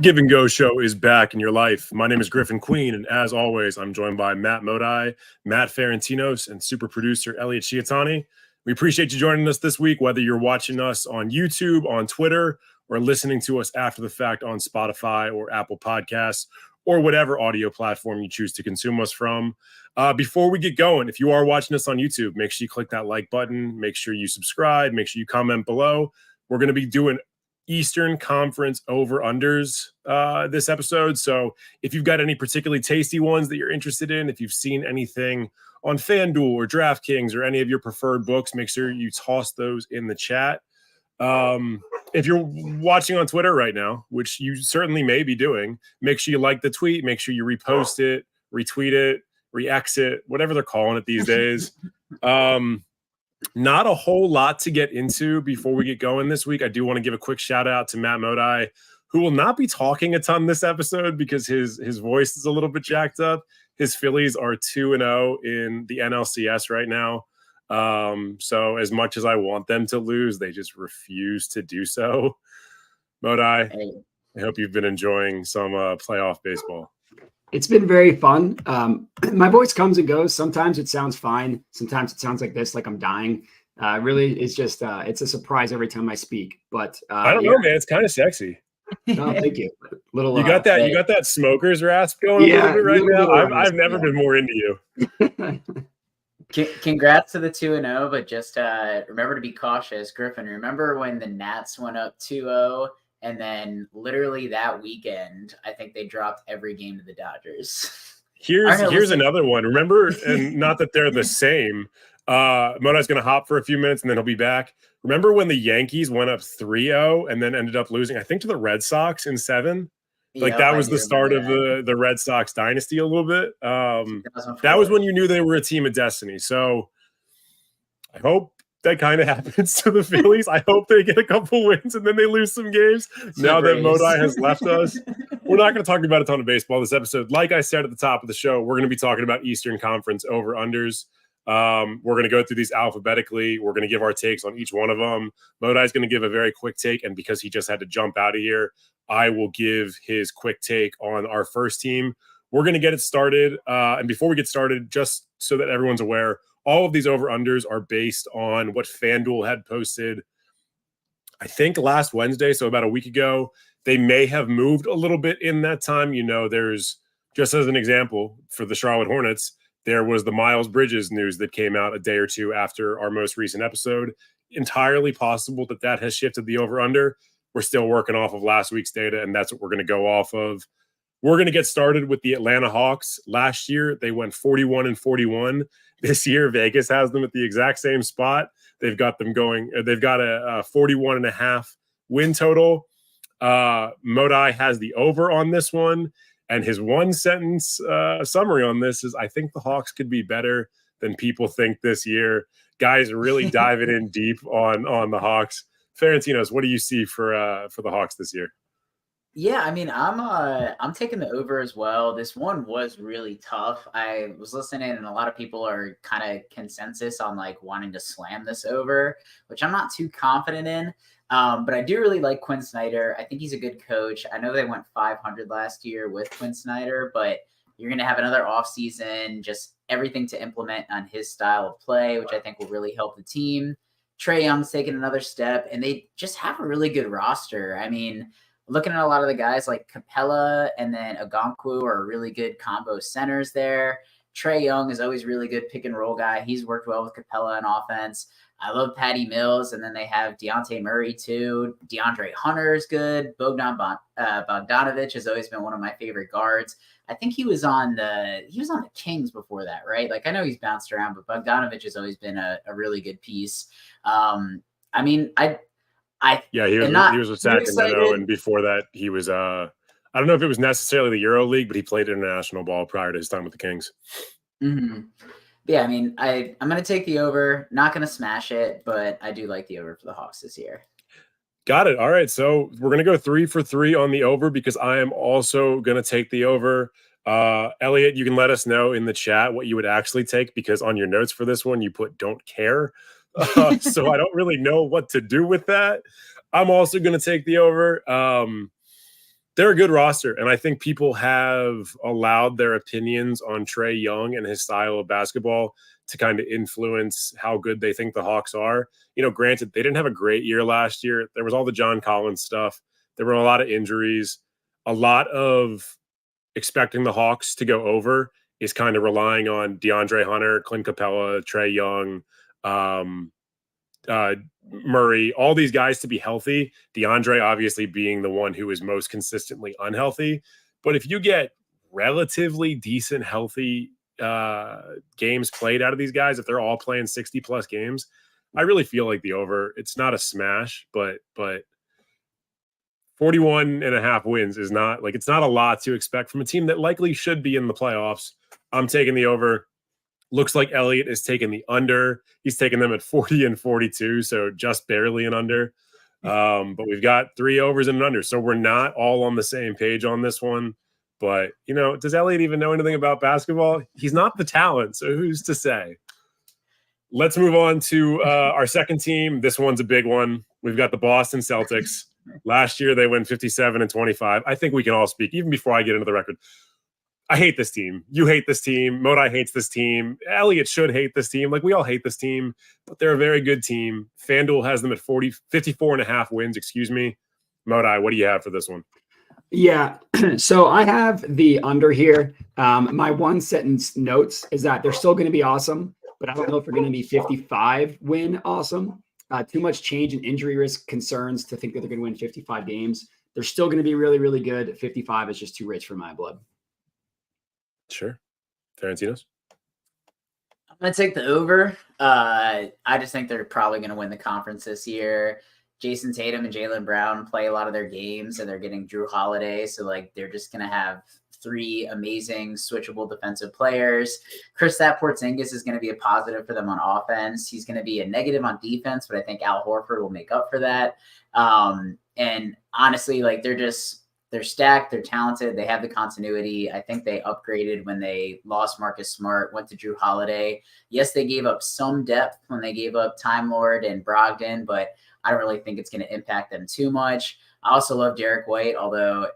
Give and Go show is back in your life. My name is Griffin Queen, and as always, I'm joined by Matt Modi, Matt Ferentinos, and super producer Elliot Chiatani. We appreciate you joining us this week, whether you're watching us on YouTube, on Twitter, or listening to us after the fact on Spotify or Apple Podcasts, or whatever audio platform you choose to consume us from. Before we get going, if you are watching us on YouTube, make sure you click that like button, make sure you subscribe, make sure you comment below. We're going to be doing Eastern Conference over-unders this episode. So if you've got any particularly tasty ones that you're interested in, if you've seen anything on FanDuel or DraftKings or any of your preferred books, make sure you toss those in the chat. If you're watching on Twitter right now, which you certainly may be doing, make sure you like the tweet, make sure you repost it, retweet it, re-X it, whatever they're calling it these days. Not a whole lot to get into before we get going this week. I do want to give a quick shout out to Matt Modi, who will not be talking a ton this episode because his voice is a little bit jacked up. His Phillies are 2-0 in the NLCS right now. So as much as I want them to lose, they just refuse to do so. Modi, I hope you've been enjoying some playoff baseball. It's been very fun. My voice comes and goes. Sometimes it sounds fine. Sometimes it sounds like this, like I'm dying. Really, it's just it's a surprise every time I speak. But I don't know, man. It's kind of sexy. No, thank you. You got that smoker's rasp going a little bit right now. I've never been more into you. Congrats to the 2-0, but just remember to be cautious. Griffin, remember when the Nats went up 2-0? And then that weekend, I think they dropped every game to the Dodgers. Here's another one. Remember, and not that they're the same. Modi's going to hop for a few minutes and then he'll be back. Remember when the Yankees went up 3-0 and then ended up losing, I think, to the Red Sox in 7? That was the start of the Red Sox dynasty a little bit. That was when you knew they were a team of destiny. So I hope that kind of happens to the Phillies. I hope they get a couple wins and then they lose some games. Now that Modi has left us, we're not going to talk about a ton of baseball this episode. Like I said at the top of the show, we're going to be talking about Eastern Conference over-unders. We're going to go through these alphabetically. We're going to give our takes on each one of them. Modi is going to give a very quick take, and because he just had to jump out of here, I will give his quick take on our first team. We're going to get it started. And before we get started, just so that everyone's aware, all of these over-unders are based on what FanDuel had posted, I think, last Wednesday, so about a week ago. They may have moved a little bit in that time. There's, just as an example, for the Charlotte Hornets, there was the Miles Bridges news that came out a day or two after our most recent episode. Entirely possible that has shifted the over-under. We're still working off of last week's data, and that's what we're going to go off of. We're going to get started with the Atlanta Hawks. Last year, they went 41-41. This year, Vegas has them at the exact same spot. They've got them going. They've got a 41.5 win total. Modi has the over on this one, and his one-sentence summary on this is, I think the Hawks could be better than people think this year. Guys really diving in deep on the Hawks. Ferentinos, what do you see for the Hawks this year? Yeah, I mean, I'm taking the over as well. This one was really tough. I was listening, and a lot of people are kind of consensus on wanting to slam this over, which I'm not too confident in. But I do really like Quinn Snyder. I think he's a good coach. I know they went 500 last year with Quinn Snyder, but you're going to have another offseason, just everything to implement on his style of play, which I think will really help the team. Trae Young's taking another step, and they just have a really good roster. I mean, looking at a lot of the guys like Capella and then Okonkwo are really good combo centers there. Trae Young is always really good pick and roll guy. He's worked well with Capella in offense. I love Patty Mills, and then they have Deontay Murray too. DeAndre Hunter is good. Bogdanovich has always been one of my favorite guards. I think he was on the Kings before that, right? I know he's bounced around, but Bogdanovich has always been a really good piece. He was with Sacramento, and before that, he was I don't know if it was necessarily the Euro League, but he played international ball prior to his time with the Kings. Mm-hmm. Yeah, I mean, I'm going to take the over. Not going to smash it, but I do like the over for the Hawks this year. Got it. All right, so we're going to go 3 for 3 on the over because I am also going to take the over. Elliot, you can let us know in the chat what you would actually take, because on your notes for this one, you put "don't care." So I don't really know what to do with that. I'm also going to take the over. they're a good roster. And I think people have allowed their opinions on Trae Young and his style of basketball to kind of influence how good they think the Hawks are. Granted, they didn't have a great year last year. There was all the John Collins stuff. There were a lot of injuries. A lot of expecting the Hawks to go over is kind of relying on DeAndre Hunter, Clint Capella, Trae Young, Murray, all these guys to be healthy. DeAndre obviously being the one who is most consistently unhealthy. But if you get relatively decent, healthy games played out of these guys, if they're all playing 60 plus games, I really feel like the over. It's not a smash, but 41.5 wins is not like, it's not a lot to expect from a team that likely should be in the playoffs. I'm taking the over. Looks like Elliott is taking the under. He's taking them at 40 and 42, so just barely an under. But we've got 3 overs and an under, so we're not all on the same page on this one. But, does Elliott even know anything about basketball? He's not the talent, so who's to say? Let's move on to our second team. This one's a big one. We've got the Boston Celtics. Last year, they went 57 and 25. I think we can all speak, even before I get into the record. I hate this team. You hate this team. Modi hates this team. Elliott should hate this team. Like, we all hate this team, but they're a very good team. FanDuel has them at 54.5 wins, excuse me. Modi, what do you have for this one? Yeah, so I have the under here. My one sentence notes is that they're still going to be awesome, but I don't know if they're going to be 55 win awesome. Too much change and injury risk concerns to think that they're going to win 55 games. They're still going to be really, really good. 55 is just too rich for my blood. Sure. Ferentinos? I'm going to take the over. I just think they're probably going to win the conference this year. Jason Tatum and Jaylen Brown play a lot of their games, and they're getting Drew Holiday. So, they're just going to have 3 amazing switchable defensive players. Kristaps Porzingis is going to be a positive for them on offense. He's going to be a negative on defense, but I think Al Horford will make up for that. And honestly, they're stacked, they're talented, they have the continuity. I think they upgraded when they lost Marcus Smart, went to Drew Holiday. Yes, they gave up some depth when they gave up Time Lord and Brogdon, but I don't really think it's going to impact them too much. I also love Derek White, although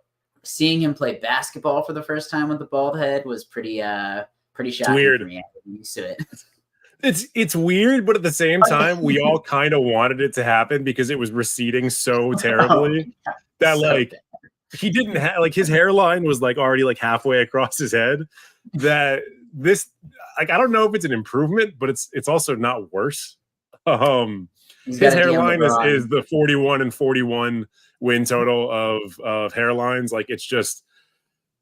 seeing him play basketball for the first time with the bald head was pretty shocking weird. For me. I'm used to it. It's weird, but at the same time, we all kind of wanted it to happen because it was receding so terribly that he didn't have his hairline was already halfway across his head. That this I don't know if it's an improvement, but it's also not worse. His hairline is the 41 and 41 win total of hairlines. It's just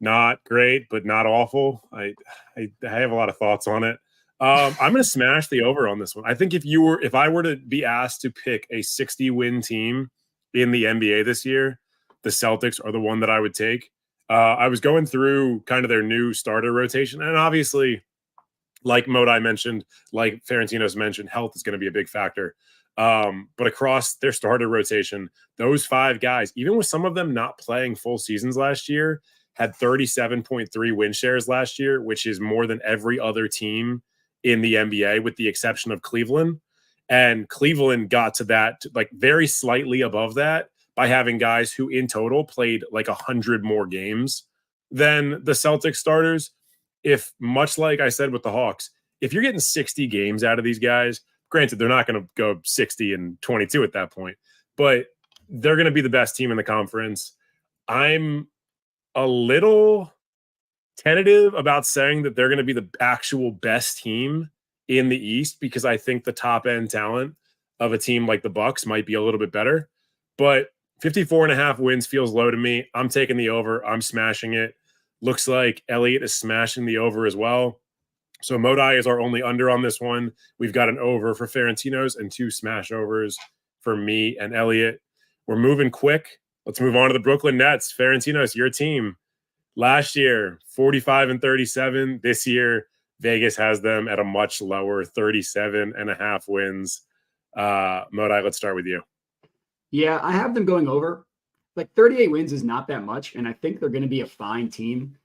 not great, but not awful. I have a lot of thoughts on it. I'm going to smash the over on this one. I think if I were to be asked to pick a 60 win team in the NBA this year, the Celtics are the one that I would take. I was going through kind of their new starter rotation, and obviously, like Modi mentioned, like Ferentinos mentioned, health is going to be a big factor. But across their starter rotation, those 5 guys, even with some of them not playing full seasons last year, had 37.3 win shares last year, which is more than every other team in the NBA, with the exception of Cleveland. And Cleveland got to that, very slightly above that, by having guys who in total played 100 more games than the Celtics starters. If, much like I said with the Hawks, if you're getting 60 games out of these guys, granted, they're not going to go 60 and 22 at that point, but they're going to be the best team in the conference. I'm a little tentative about saying that they're going to be the actual best team in the East, because I think the top end talent of a team like the Bucks might be a little bit better. But 54.5 wins feels low to me. I'm taking the over. I'm smashing it. Looks like Elliott is smashing the over as well. So Modi is our only under on this one. We've got an over for Ferentinos and 2 smash overs for me and Elliott. We're moving quick. Let's move on to the Brooklyn Nets. Ferentinos, your team. Last year, 45 and 37. This year, Vegas has them at a much lower 37.5 wins. Modi, let's start with you. Yeah, I have them going over. 38 wins is not that much, and I think they're going to be a fine team.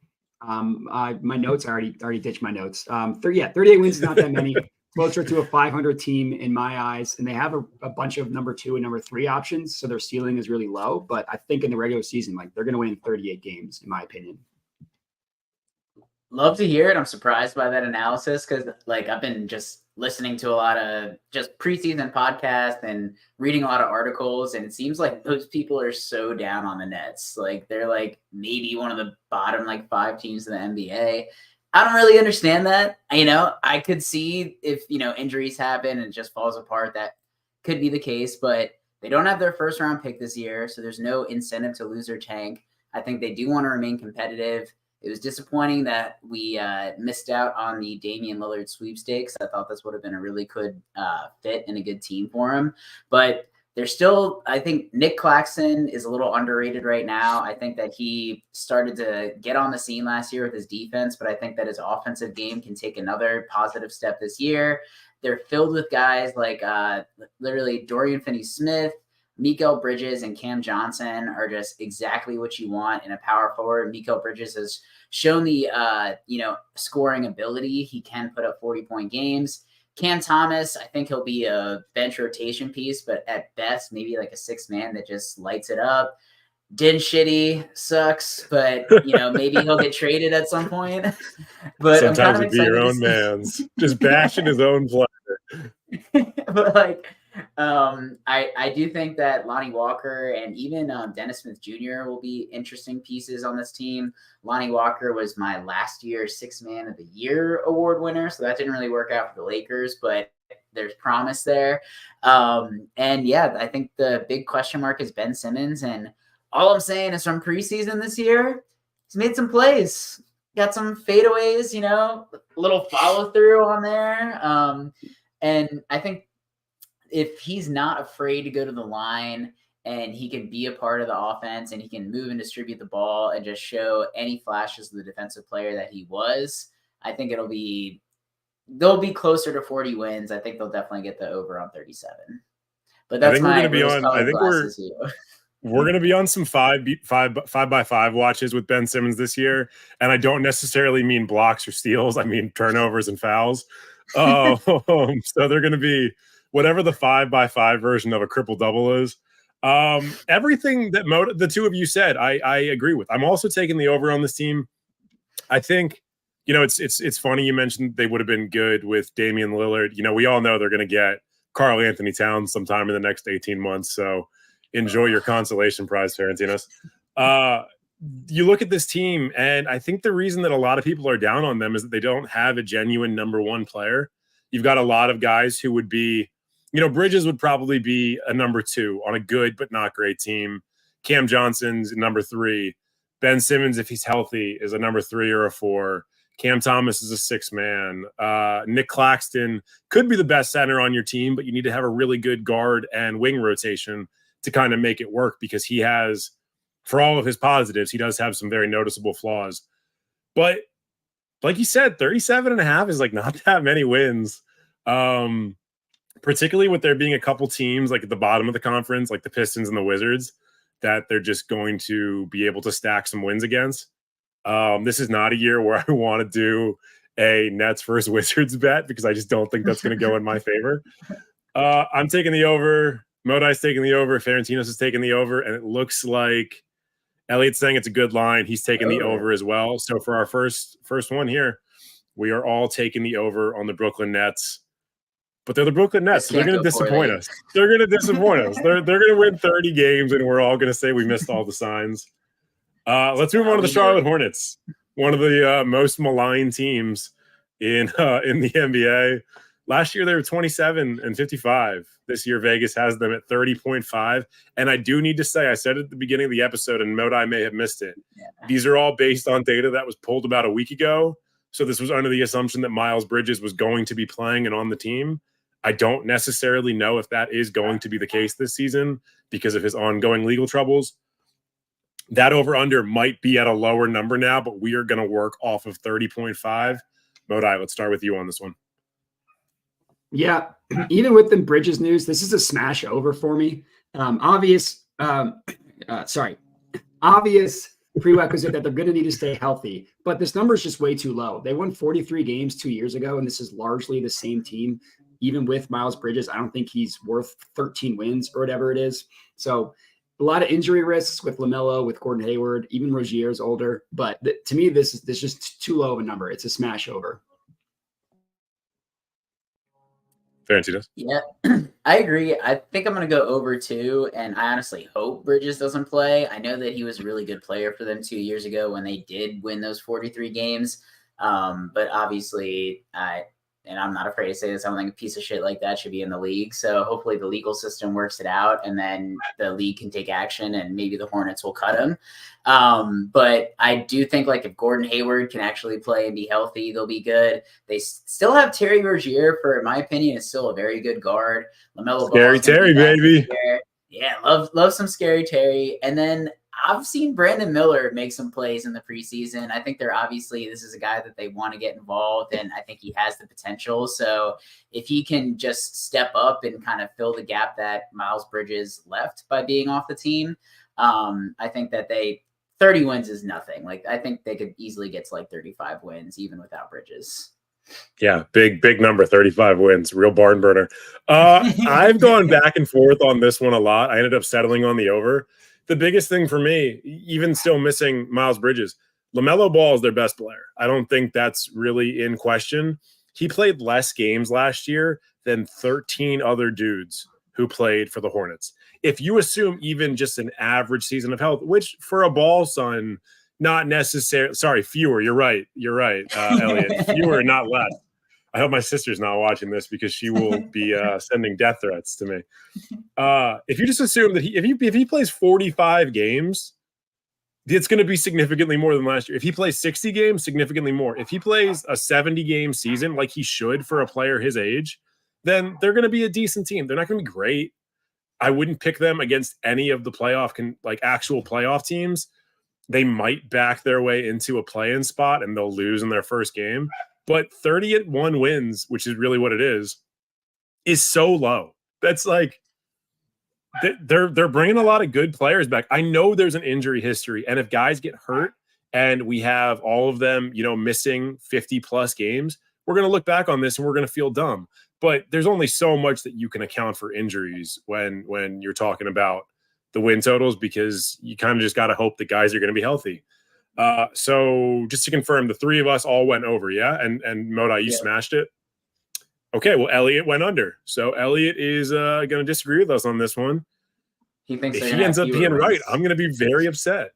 My notes, I already ditched my notes. 38 wins is not that many. closer to a 500 team in my eyes, and they have a bunch of number 2 and number 3 options, so their ceiling is really low. But I think in the regular season, like they're going to win 38 games, in my opinion. Love to hear it. I'm surprised by that analysis because, like, I've been just listening to a lot of just preseason podcasts and reading a lot of articles, and it seems like those people are so down on the Nets. Like, they're like maybe one of the bottom like 5 teams in the NBA. I don't really understand that. I could see if injuries happen and it just falls apart, that could be the case, but they don't have their first round pick this year, so there's no incentive to lose their tank. I think they do want to remain competitive. It was disappointing that we missed out on the Damian Lillard sweepstakes. I thought this would have been a really good fit and a good team for him. But there's still, I think Nick Claxton is a little underrated right now. I think that he started to get on the scene last year with his defense, but I think that his offensive game can take another positive step this year. They're filled with guys like literally Dorian Finney-Smith, Mikal Bridges, and Cam Johnson are just exactly what you want in a power forward. Mikal Bridges has shown the scoring ability. He can put up 40-point games. Cam Thomas, I think he'll be a bench rotation piece, but at best, maybe like a 6th man that just lights it up. Din Shitty sucks, but maybe he'll get traded at some point. But sometimes I'm it'd be your own man's just bashing his own player. But I do think that Lonnie Walker and even Dennis Smith Jr. will be interesting pieces on this team. Lonnie Walker was my last year 6th Man of the Year award winner, so that didn't really work out for the Lakers, but there's promise there. And yeah, I think the big question mark is Ben Simmons, and all I'm saying is from preseason this year, he's made some plays, got some fadeaways, little follow through on there. And I think if he's not afraid to go to the line and he can be a part of the offense and he can move and distribute the ball and just show any flashes of the defensive player that he was, I think they'll be closer to 40 wins. I think they'll definitely get the over on 37. But that's my rose-colored glasses view. We're going to be on some 5x5 watches with Ben Simmons this year. And I don't necessarily mean blocks or steals. I mean turnovers and fouls. So they're going to be whatever the 5x5 version of a triple double is. Everything that the two of you said, I agree with. I'm also taking the over on this team. I think, it's funny you mentioned they would have been good with Damian Lillard. We all know they're going to get Karl Anthony Towns sometime in the next 18 months. So enjoy your consolation prize, Ferentinos. You look at this team, and I think the reason that a lot of people are down on them is that they don't have a genuine number 1 player. You've got a lot of guys who would be, Bridges would probably be a number 2 on a good but not great team. Cam Johnson's number 3. Ben Simmons, if he's healthy, is a number 3 or a 4. Cam Thomas is a 6th man. Nick Claxton could be the best center on your team, but you need to have a really good guard and wing rotation to kind of make it work, because he has, for all of his positives, he does have some very noticeable flaws. But like you said, 37.5 is like not that many wins. Particularly with there being a couple teams like at the bottom of the conference, like the Pistons and the Wizards, that they're just going to be able to stack some wins against. This is not a year where I want to do a Nets versus Wizards bet, because I just don't think that's going to go in my favor. I'm taking the over. Modai's taking the over. Ferentinos is taking the over. And it looks like Elliot's saying it's a good line. He's taking the over as well. So for our first one here, we are all taking the over on the Brooklyn Nets. But they're the Brooklyn Nets, so they're going to disappoint us. They're going to disappoint us. They're going to win 30 games, and we're all going to say we missed all the signs. Let's move on to the Charlotte Hornets, one of the most maligned teams in the NBA. Last year, they were 27-55. This year, Vegas has them at 30.5. And I do need to say, I said at the beginning of the episode, and Modai may have missed it. Yeah. These are all based on data that was pulled about a week ago. So this was under the assumption that Miles Bridges was going to be playing and on the team. I don't necessarily know if that is going to be the case this season because of his ongoing legal troubles. That over-under might be at a lower number now, but we are going to work off of 30.5. Modai, let's start with you on this one. Yeah, even with the Bridges news, this is a smash over for me. Obvious prerequisite that they're going to need to stay healthy. But this number is just way too low. They won 43 games 2 years ago, and this is largely the same team. Even with Miles Bridges, I don't think he's worth 13 wins or whatever it is. So a lot of injury risks with LaMelo, with Gordon Hayward, even Rozier's older. But to me, this is just too low of a number. It's a smash over. Ferentinos. Yeah, I agree. I think I'm going to go over 2, and I honestly hope Bridges doesn't play. I know that he was a really good player for them 2 years ago when they did win those 43 games. But obviously, and I'm not afraid to say this, I don't think a piece of shit like that should be in the league. So hopefully the legal system works it out, and then the league can take action, and maybe the Hornets will cut him. But I do think like if Gordon Hayward can actually play and be healthy, they'll be good. They still have Terry Rozier, for in my opinion, is still a very good guard. LaMelo Scary Terry, baby. Yeah, love some scary Terry. And then I've seen Brandon Miller make some plays in the preseason. I think this is a guy that they want to get involved, and I think he has the potential. So if he can just step up and kind of fill the gap that Miles Bridges left by being off the team, I think that 30 wins is nothing. Like, I think they could easily get to like 35 wins even without Bridges. Yeah, big number, 35 wins, real barn burner. I've gone back and forth on this one a lot. I ended up settling on the over. The biggest thing for me, even still missing Miles Bridges, LaMelo Ball is their best player. I don't think that's really in question. He played less games last year than 13 other dudes who played for the Hornets. If you assume even just an average season of health, which for a ball son, not necessarily, sorry, fewer. You're right, Elliot. Fewer, not less. I hope my sister's not watching this because she will be sending death threats to me. If you just assume that if he plays 45 games, it's going to be significantly more than last year. If he plays 60 games, significantly more. If he plays a 70-game season like he should for a player his age, then they're going to be a decent team. They're not going to be great. I wouldn't pick them against any of the actual playoff teams. They might back their way into a play-in spot and they'll lose in their first game. But 31 wins, which is really what it is so low. That's like they're bringing a lot of good players back. I know there's an injury history, and if guys get hurt and we have all of them, missing 50+ games, we're going to look back on this and we're going to feel dumb. But there's only so much that you can account for injuries when you're talking about the win totals, because you kind of just got to hope that guys are going to be healthy. So just to confirm, the three of us all went over, yeah? And Moda, you smashed it? Okay, well, Elliot went under. So Elliot is going to disagree with us on this one. He thinks if he ends up being right, I'm going to be very upset.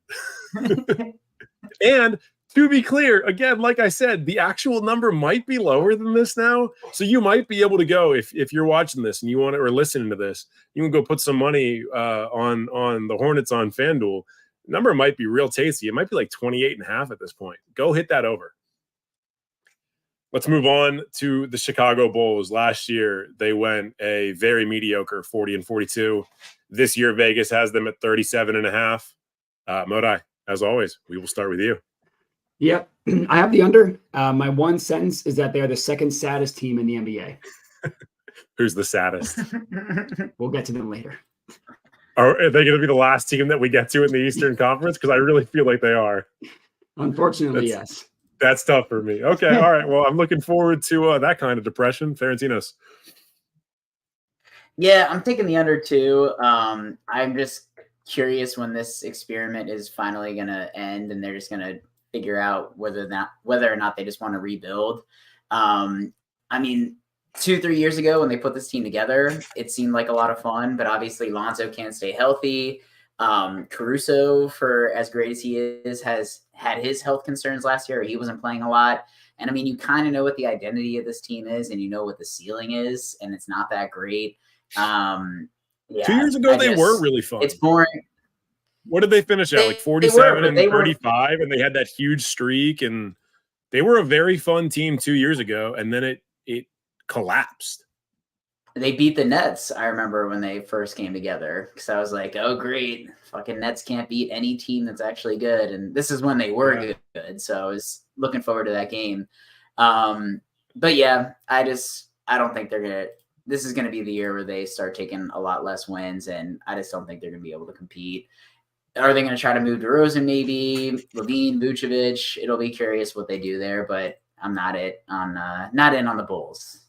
And to be clear, again, like I said, the actual number might be lower than this now. So you might be able to go, if you're watching this and you want it or listening to this, you can go put some money on the Hornets on FanDuel. The number might be real tasty. It might be like 28.5 at this point. Go hit that over. Let's move on to the Chicago Bulls. Last year, they went a very mediocre 40-42. This year, Vegas has them at 37.5. Modai, as always, we will start with you. Yep. I have the under. My one sentence is that they're the second saddest team in the NBA. Who's the saddest? We'll get to them later. Are they going to be the last team that we get to in the Eastern Conference? Because I really feel like they are. Unfortunately, yes. That's tough for me. Okay, all right. Well, I'm looking forward to that kind of depression. Ferentinos. Yeah, I'm taking the under too. I'm just curious when this experiment is finally going to end and they're just going to figure out whether or not they just want to rebuild. I mean, 2-3 years ago when they put this team together, it seemed like a lot of fun, but obviously Lonzo can't stay healthy. Caruso, for as great as he is, has had his health concerns last year. He wasn't playing a lot. And I mean, you kind of know what the identity of this team is and you know what the ceiling is, and it's not that great. Yeah, 2 years ago, they were really fun. It's boring. What did they finish at? Like 47 and 35, and they had that huge streak, and they were a very fun team 2 years ago, and then it collapsed. They beat the Nets, I remember, when they first came together, because I was like, oh, great. Fucking Nets can't beat any team that's actually good. And this is when they were good. So I was looking forward to that game. But yeah, I don't think they're going to – this is going to be the year where they start taking a lot less wins, and I just don't think they're going to be able to compete. Are they going to try to move DeRozan maybe? Levine, Vucevic? It'll be curious what they do there, but I'm not in on the Bulls.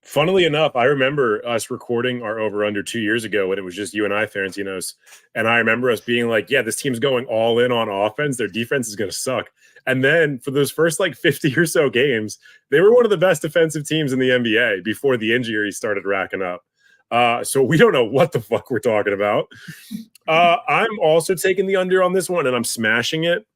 Funnily enough, I remember us recording our over-under 2 years ago when it was just you and I, Ferentinos. And I remember us being like, yeah, this team's going all in on offense. Their defense is going to suck. And then for those first like 50 or so games, they were one of the best defensive teams in the NBA before the injuries started racking up. So we don't know what the fuck we're talking about. I'm also taking the under on this one, and I'm smashing it.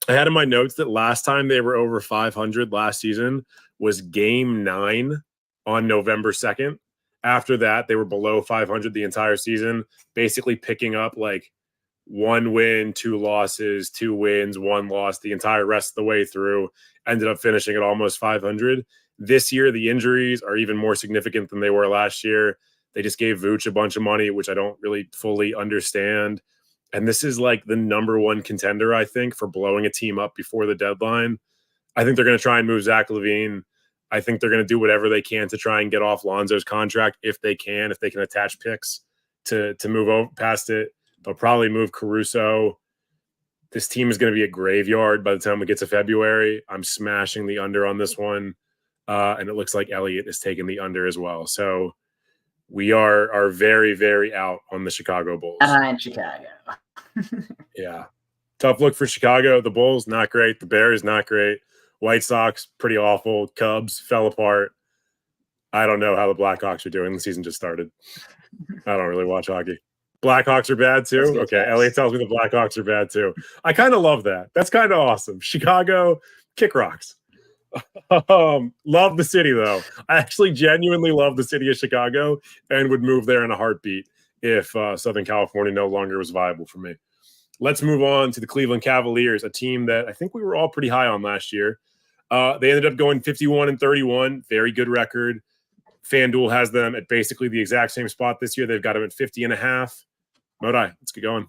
I had in my notes that last time they were over 500 last season was game 9 on November 2nd. After that, they were below 500 the entire season, basically picking up like 1 win, 2 losses, 2 wins, 1 loss the entire rest of the way through, ended up finishing at almost 500. This year, the injuries are even more significant than they were last year. They just gave Vooch a bunch of money, which I don't really fully understand. And this is like the number 1 contender, I think, for blowing a team up before the deadline. I think they're going to try and move Zach LaVine. I think they're going to do whatever they can to try and get off Lonzo's contract if they can attach picks to move over past it. They'll probably move Caruso. This team is going to be a graveyard by the time we get to February. I'm smashing the under on this one. And it looks like Elliott is taking the under as well. So we are very, very out on the Chicago Bulls. In Chicago. Yeah. Tough look for Chicago. The Bulls, not great. The Bears, not great. White Sox, pretty awful. Cubs fell apart. I don't know how the Blackhawks are doing. The season just started. I don't really watch hockey. Blackhawks are bad too? Okay, Elliot tells me the Blackhawks are bad too. I kind of love that. That's kind of awesome. Chicago, kick rocks. Love the city, though. I actually genuinely love the city of Chicago and would move there in a heartbeat if Southern California no longer was viable for me. Let's move on to the Cleveland Cavaliers, a team that I think we were all pretty high on last year. They ended up going 51-31, very good record. FanDuel has them at basically the exact same spot this year. They've got them at 50.5. Modi, let's get going.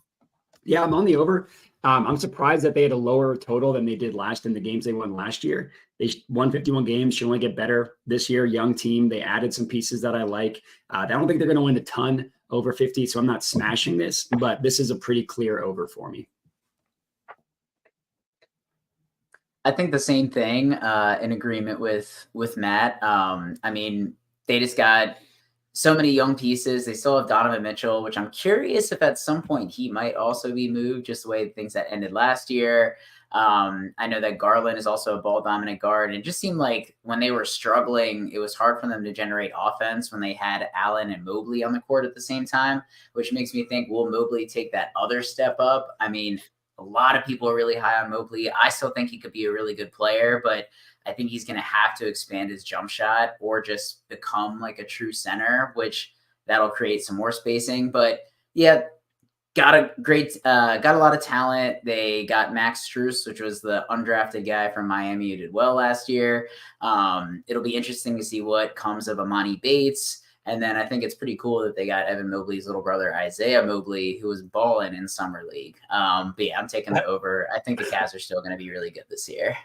Yeah, I'm on the over. I'm surprised that they had a lower total than they did in the games they won last year. They won 51 games, should only get better this year. Young team. They added some pieces that I like. I don't think they're going to win a ton over 50, so I'm not smashing this, but this is a pretty clear over for me. I think the same thing, in agreement with Matt. I mean, they just got so many young pieces. They still have Donovan Mitchell, which I'm curious if at some point he might also be moved, just the way things that ended last year. I know that Garland is also a ball dominant guard. And it just seemed like when they were struggling, it was hard for them to generate offense when they had Allen and Mobley on the court at the same time, which makes me think, will Mobley take that other step up? I mean, a lot of people are really high on Mobley. I still think he could be a really good player, but I think he's going to have to expand his jump shot or just become like a true center, which that'll create some more spacing. But yeah, got a lot of talent. They got Max Strus, which was the undrafted guy from Miami who did well last year. It'll be interesting to see what comes of Amani Bates. And then I think it's pretty cool that they got Evan Mobley's little brother, Isaiah Mobley, who was balling in summer league. But yeah, I'm taking the over. I think the Cavs are still going to be really good this year.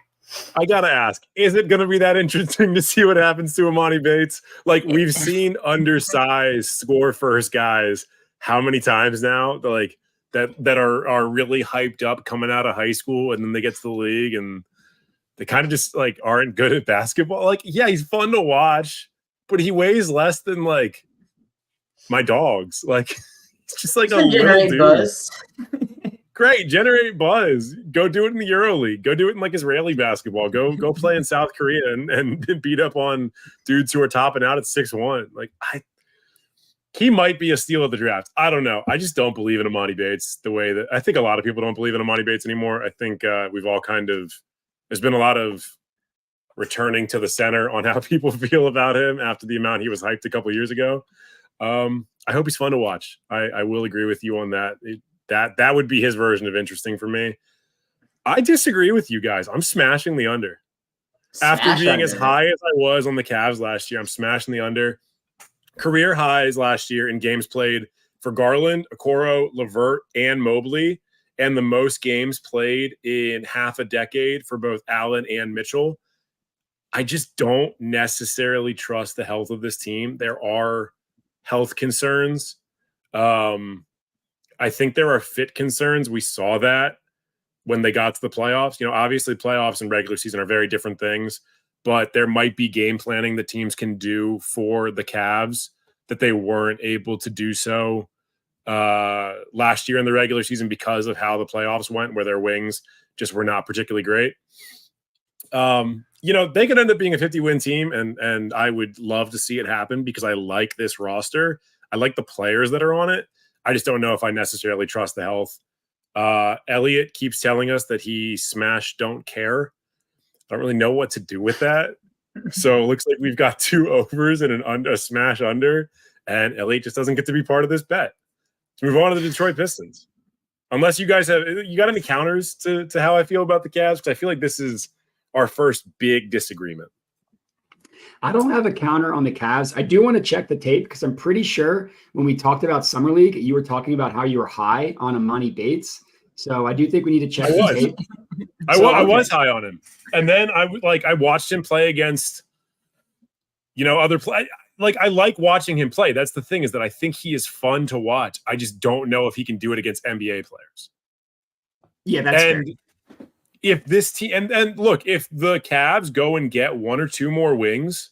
I got to ask, is it going to be that interesting to see what happens to Amani Bates? Like, we've seen undersized score first guys how many times now that are really hyped up coming out of high school, and then they get to the league and they kind of just like aren't good at basketball. Like, yeah, he's fun to watch, but he weighs less than like my dogs. Like, it's just like a little dude. Buzz. Great, generate buzz. Go do it in the EuroLeague. Go do it in like Israeli basketball. Go play in South Korea and beat up on dudes who are topping out at 6'1". Like, he might be a steal of the draft. I don't know. I just don't believe in Amani Bates the way that I think a lot of people don't believe in Amani Bates anymore. I think we've all there's been a lot of returning to the center on how people feel about him after the amount he was hyped a couple years ago. I hope he's fun to watch. I will agree with you on that. That would be his version of interesting for me. I disagree with you guys. I'm smashing the under. After being as high as I was on the Cavs last year, I'm smashing the under. Career highs last year in games played for Garland, Okoro, LeVert, and Mobley, and the most games played in half a decade for both Allen and Mitchell. I just don't necessarily trust the health of this team. There are health concerns. I think there are fit concerns. We saw that when they got to the playoffs. Obviously playoffs and regular season are very different things, but there might be game planning that teams can do for the Cavs that they weren't able to do so last year in the regular season because of how the playoffs went, where their wings just were not particularly great. They could end up being a 50-win team, and I would love to see it happen because I like this roster. I like the players that are on it. I just don't know if I necessarily trust the health. Elliot keeps telling us that he smash don't care. I don't really know what to do with that. So it looks like we've got 2 overs and a smash under, and Elliot just doesn't get to be part of this bet. Let's move on to the Detroit Pistons. Unless you guys got any counters to how I feel about the Cavs? Because I feel like this is our first big disagreement. I don't have a counter on the Cavs. I do want to check the tape because I'm pretty sure when we talked about Summer League, you were talking about how you were high on Amani Bates. So I do think we need to check the tape. I was high on him. And then I watched him play against, other play. I like watching him play. That's the thing, is that I think he is fun to watch. I just don't know if he can do it against NBA players. Yeah, that's fair. If this team and look, if the Cavs go and get 1 or 2 more wings,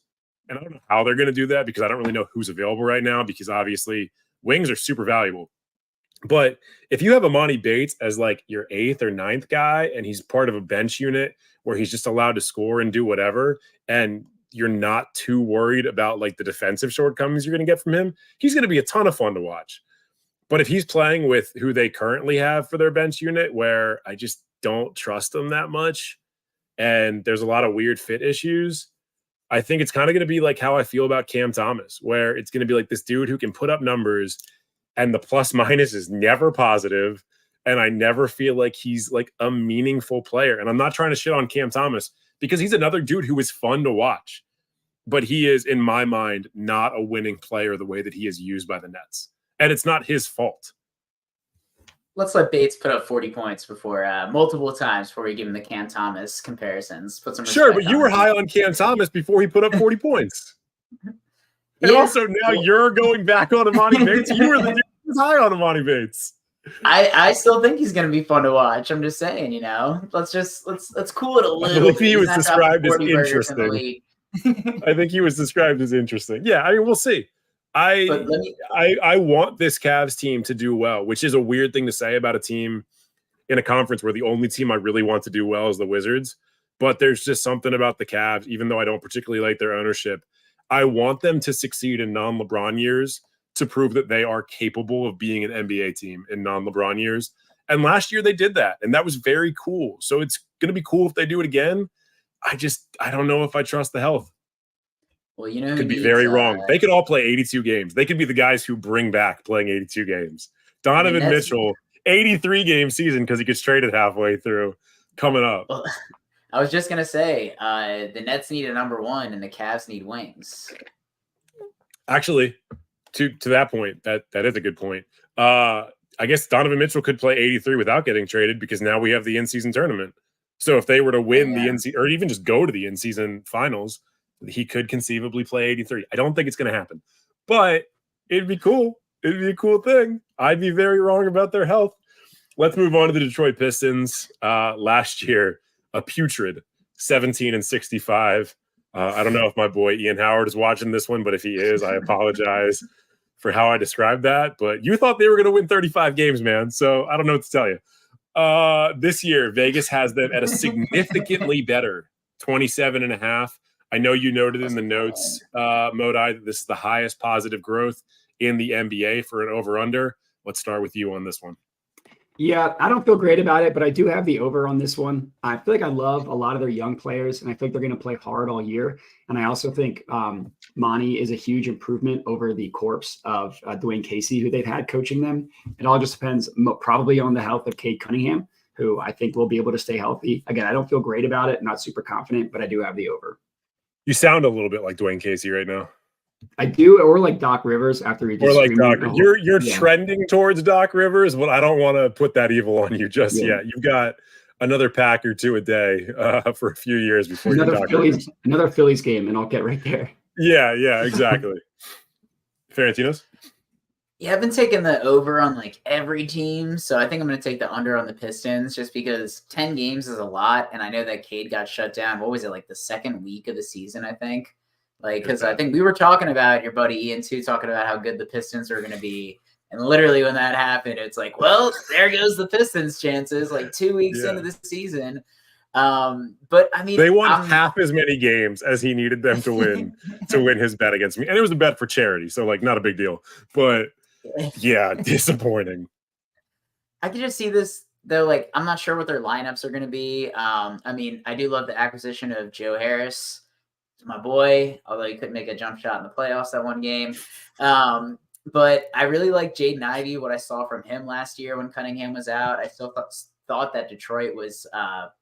and I don't know how they're going to do that because I don't really know who's available right now, because obviously wings are super valuable. But if you have Amani Bates as your 8th or 9th guy, and he's part of a bench unit where he's just allowed to score and do whatever, and you're not too worried about the defensive shortcomings you're going to get from him, he's going to be a ton of fun to watch. But if he's playing with who they currently have for their bench unit, where I just don't trust them that much, and there's a lot of weird fit issues, I think it's kind of going to be like how I feel about Cam Thomas, where it's going to be this dude who can put up numbers and the plus minus is never positive, and I never feel like he's a meaningful player. And I'm not trying to shit on Cam Thomas because he's another dude who is fun to watch, but he is, in my mind, not a winning player the way that he is used by the Nets. And it's not his fault. Let's let Bates put up 40 points before multiple times before we give him the Cam Thomas comparisons. Put some sure, but you were high on Cam Thomas before he put up 40 points. And also now you're going back on Amani Bates. You were the dude who was high on Amani Bates. I still think he's going to be fun to watch. I'm just saying, let's cool it a little. I think he was described as interesting. I think he was described as interesting. Yeah, I mean, we'll see. I want this Cavs team to do well, which is a weird thing to say about a team in a conference where the only team I really want to do well is the Wizards. But there's just something about the Cavs, even though I don't particularly like their ownership. I want them to succeed in non-LeBron years to prove that they are capable of being an NBA team in non-LeBron years. And last year they did that, and that was very cool. So it's going to be cool if they do it again. I don't know if I trust the health. Well, who could be very wrong. They could all play 82 games. They could be the guys who bring back playing 82 games. Donovan Mitchell, 83-game season because he gets traded halfway through, coming up. Well, I was just gonna say, the Nets need a number 1 and the Cavs need wings. Actually, to that point, that is a good point. I guess Donovan Mitchell could play 83 without getting traded because now we have the in-season tournament. So if they were to win the in-season, or even just go to the in-season finals, he could conceivably play 83. I don't think it's going to happen, but it'd be cool. It'd be a cool thing. I'd be very wrong about their health. Let's move on to the Detroit Pistons. Last year, a putrid 17-65. I don't know if my boy Ian Howard is watching this one, but if he is, I apologize for how I described that. But you thought they were going to win 35 games, man. So I don't know what to tell you. This year, Vegas has them at a significantly better 27.5. I know you noted in the notes, Modi, that this is the highest positive growth in the NBA for an over-under. Let's start with you on this one. Yeah, I don't feel great about it, but I do have the over on this one. I feel like I love a lot of their young players, and I think they're going to play hard all year. And I also think Monty is a huge improvement over the corpse of Dwayne Casey, who they've had coaching them. It all just depends probably on the health of Cade Cunningham, who I think will be able to stay healthy. Again, I don't feel great about it, not super confident, but I do have the over. You sound a little bit like Dwayne Casey right now. I do, or like Doc Rivers after he just. Or like Doc. You're trending towards Doc Rivers, but I don't want to put that evil on you just yet. You've got another pack or two a day for a few years before another Phillies game, and I'll get right there. Yeah, exactly. Ferentinos? Yeah, I've been taking the over on like every team, so I think I'm going to take the under on the Pistons just because 10 games is a lot, and I know that Cade got shut down. What was it, like the second week of the season, I think? Like, because I think we were talking about your buddy Ian too, talking about how good the Pistons are going to be, and literally when that happened, it's like, well, there goes the Pistons' chances. Like 2 weeks into the season. But I mean, they won half as many games as he needed them to win his bet against me, and it was a bet for charity, so like not a big deal, but. Yeah, disappointing. I could just see this though. Like, I'm not sure what their lineups are going to be. I mean, I do love the acquisition of Joe Harris, my boy, although he couldn't make a jump shot in the playoffs that one game. But I really like Jaden Ivey, what I saw from him last year when Cunningham was out. I still thought that Detroit was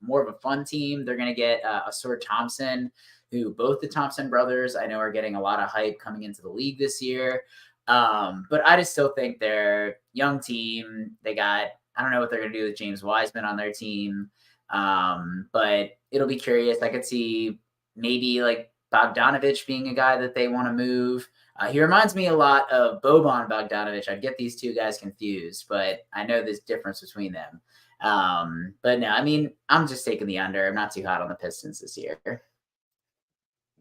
more of a fun team. They're going to get Asur Thompson, who both the Thompson brothers I know are getting a lot of hype coming into the league this year. But I just still think they're a young team. I don't know what they're going to do with James Wiseman on their team. But it'll be curious. I could see maybe like Bogdanovich being a guy that they want to move. He reminds me a lot of Boban Bogdanovich. I'd get these two guys confused, but I know there's difference between them. But no, I mean, I'm just taking the under. I'm not too hot on the Pistons this year.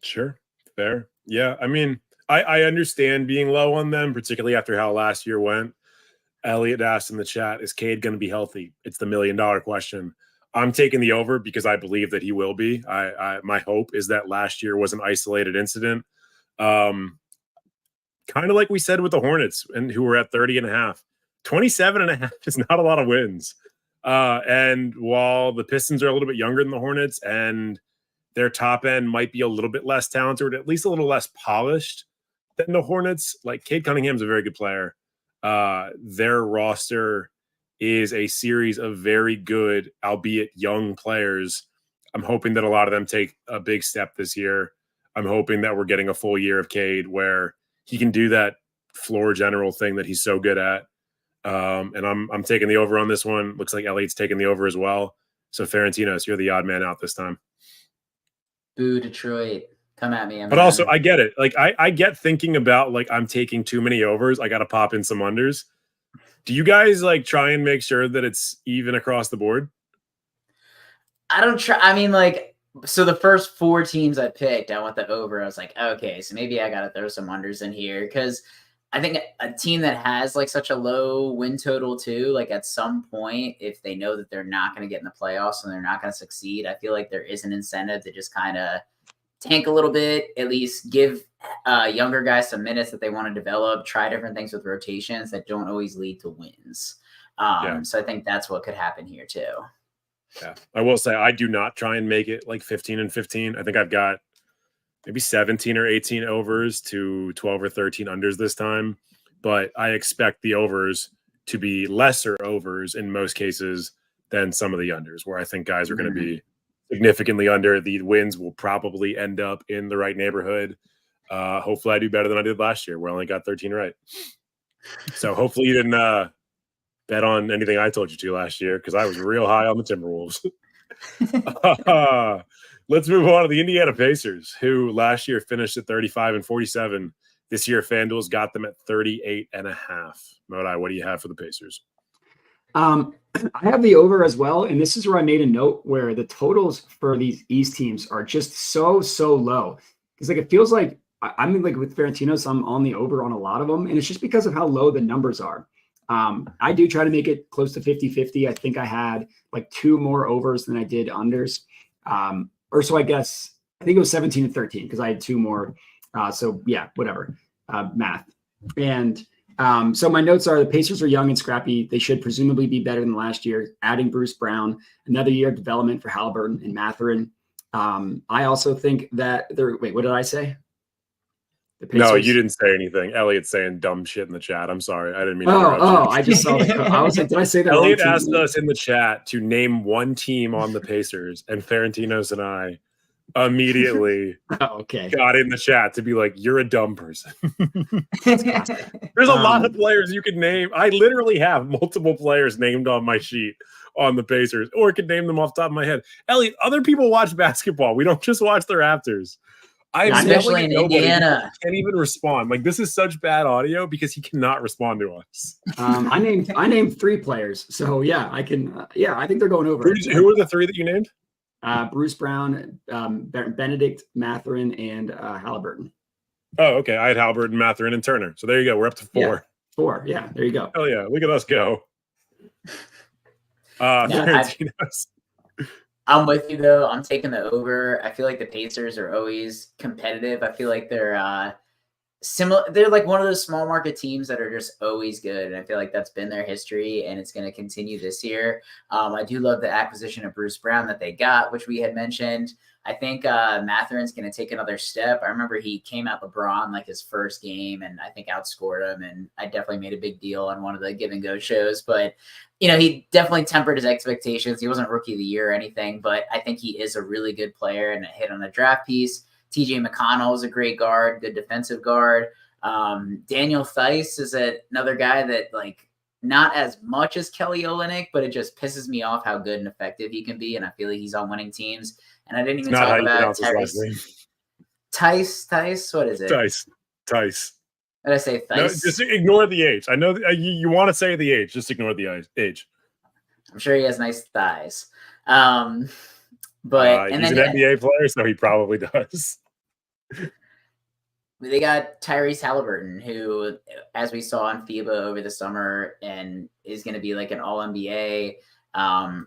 Sure. Fair. Yeah. I mean, I understand being low on them, particularly after how last year went. Elliot asked in the chat, is Cade going to be healthy? It's the $1 million question. I'm taking the over because I believe that he will be. My hope is that last year was an isolated incident. Kind of like we said with the Hornets, and who were at 30.5. 27.5 is not a lot of wins. And while the Pistons are a little bit younger than the Hornets and their top end might be a little bit less talented, or at least a little less polished than the Hornets, like Cade Cunningham's a very good player. Their roster is a series of very good, albeit young players. I'm hoping that a lot of them take a big step this year. I'm hoping that we're getting a full year of Cade where he can do that floor general thing that he's so good at. And I'm taking the over on this one. Looks like Elliot's taking the over as well. So Ferentinos, you're the odd man out this time. Boo, Detroit. Come at me. But also, I get it. Like, I get thinking about, like, I'm taking too many overs. I got to pop in some unders. Do you guys, like, try and make sure that it's even across the board? I don't try. I mean, like, so the first 4 teams I picked, I went the over. I was like, okay, so maybe I got to throw some unders in here because I think a team that has, like, such a low win total, too, like, at some point, if they know that they're not going to get in the playoffs and they're not going to succeed, I feel like there is an incentive to just kind of tank a little bit, at least give younger guys some minutes that they want to develop, try different things with rotations that don't always lead to wins. So I think that's what could happen here too. Yeah. I will say I do not try and make it like 15 and 15. I think I've got maybe 17 or 18 overs to 12 or 13 unders this time, but I expect the overs to be lesser overs in most cases than some of the unders, where I think guys are going to be significantly under. The wins will probably end up in the right neighborhood. Hopefully I do better than I did last year, where I only got 13 right. So hopefully you didn't bet on anything I told you to last year, because I was real high on the Timberwolves. Let's move on to the Indiana Pacers, who last year finished at 35 and 47. This year, FanDuel's got them at 38.5. Modi, what do you have for the Pacers? I have the over as well, and this is where I made a note where the totals for these East teams are just so low. Because like it feels like I'm like with Ferentinos, I'm on the over on a lot of them, and it's just because of how low the numbers are. I do try to make it close to 50-50. I think I had like 2 more overs than I did unders. Or so I guess I think it was 17 and 13 because I had 2 more. So yeah, whatever. Math. And so my notes are the Pacers are young and scrappy. They should presumably be better than last year. Adding Bruce Brown, another year of development for Halliburton and Mathurin. I also think that they're. Wait, what did I say? No, you didn't say anything. Elliot's saying dumb shit in the chat. I'm sorry. I didn't mean to interrupt you. I just saw the I was like, did I say that? Elliot asked us in the chat to name one team on the Pacers, and Ferentinos and I immediately got in the chat to be like, you're a dumb person. There's a lot of players you could name. I literally have multiple players named on my sheet on the Pacers, or could name them off the top of my head. Elliot, other people watch basketball. We don't just watch the Raptors. Especially in Indiana. He can't even respond. Like, this is such bad audio because he cannot respond to us. I named 3 players, so yeah, I can. Yeah, I think they're going over. Who were the 3 that you named? Bruce Brown, Benedict, Mathurin, and Halliburton. Oh, okay. I had Halliburton, Mathurin, and Turner. So there you go. We're up to 4. Yeah, 4. Yeah, there you go. Hell yeah! Look at us go. Ferentinos. I'm with you though. I'm taking the over. I feel like the Pacers are always competitive. I feel like they're similar. They're like one of those small market teams that are just always good, and I feel like that's been their history, and it's going to continue this year. I do love the acquisition of Bruce Brown that they got, which we had mentioned. I think Mathurin's going to take another step. I remember he came out LeBron like his first game, and I think outscored him. And I definitely made a big deal on one of the Give and Go shows. But he definitely tempered his expectations. He wasn't Rookie of the Year or anything, but I think he is a really good player and a hit on the draft piece. TJ McConnell is a great guard, good defensive guard. Daniel Theis is another guy that not as much as Kelly Olynyk, but it just pisses me off how good and effective he can be. And I feel like he's on winning teams. And I didn't even talk about Theis. What is it? Theis. Did I say Theis? No, just ignore the H. I know you want to say the H. Just ignore the H. I'm sure he has nice thighs. But he's an NBA player, so he probably does. They got Tyrese Halliburton, who, as we saw on FIBA over the summer, and is going to be like an All-NBA,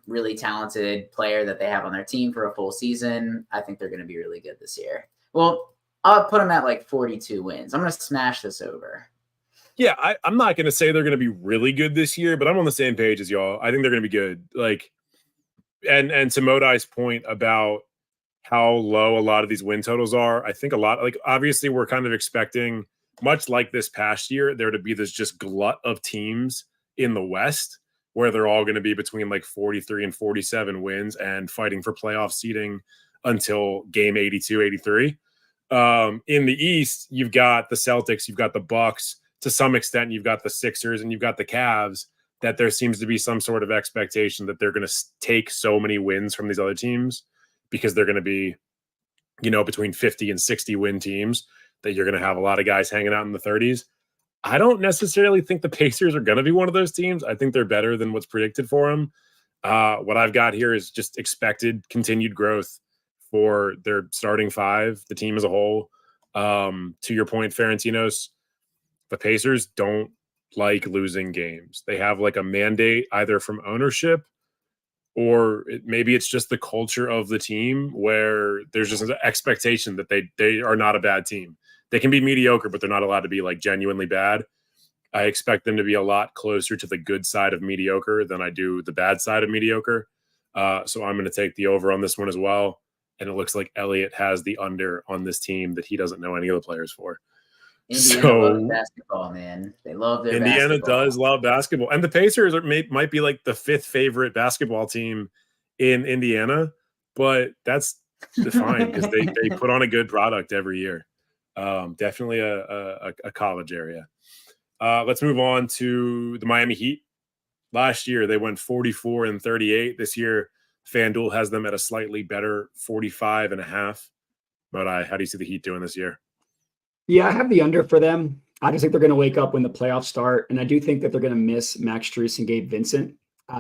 really talented player that they have on their team for a full season. I think they're going to be really good this year. Well, I'll put them at like 42 wins. I'm going to smash this over. Yeah, I'm not going to say they're going to be really good this year, but I'm on the same page as y'all. I think they're going to be good. And to Modai's point about how low a lot of these win totals are, I think obviously we're kind of expecting, much like this past year, there to be this just glut of teams in the West where they're all going to be between like 43 and 47 wins and fighting for playoff seeding until game 82, 83. In the East, you've got the Celtics, you've got the Bucks, to some extent, you've got the Sixers, and you've got the Cavs, that there seems to be some sort of expectation that they're going to take so many wins from these other teams because they're going to be, between 50 and 60 win teams, that you're going to have a lot of guys hanging out in the 30s. I don't necessarily think the Pacers are going to be one of those teams. I think they're better than what's predicted for them. What I've got here is just expected continued growth for their starting 5, the team as a whole. To your point, Ferentinos, the Pacers don't like losing games. They have like a mandate either from ownership or maybe it's just the culture of the team where there's just an expectation that they are not a bad team. They can be mediocre, but they're not allowed to be like genuinely bad. I expect them to be a lot closer to the good side of mediocre than I do the bad side of mediocre. So I'm going to take the over on this one as well. And it looks like Elliot has the under on this team that he doesn't know any of the players for. Indiana loves basketball, man. They love their Indiana basketball. does love basketball. And the Pacers might be like the 5th favorite basketball team in Indiana, but that's fine because they put on a good product every year. Definitely a college area. Let's move on to the Miami Heat. Last year, they went 44-38. This year, FanDuel has them at a slightly better 45.5. But how do you see the Heat doing this year? Yeah, I have the under for them. I just think they're going to wake up when the playoffs start. And I do think that they're going to miss Max Strus and Gabe Vincent,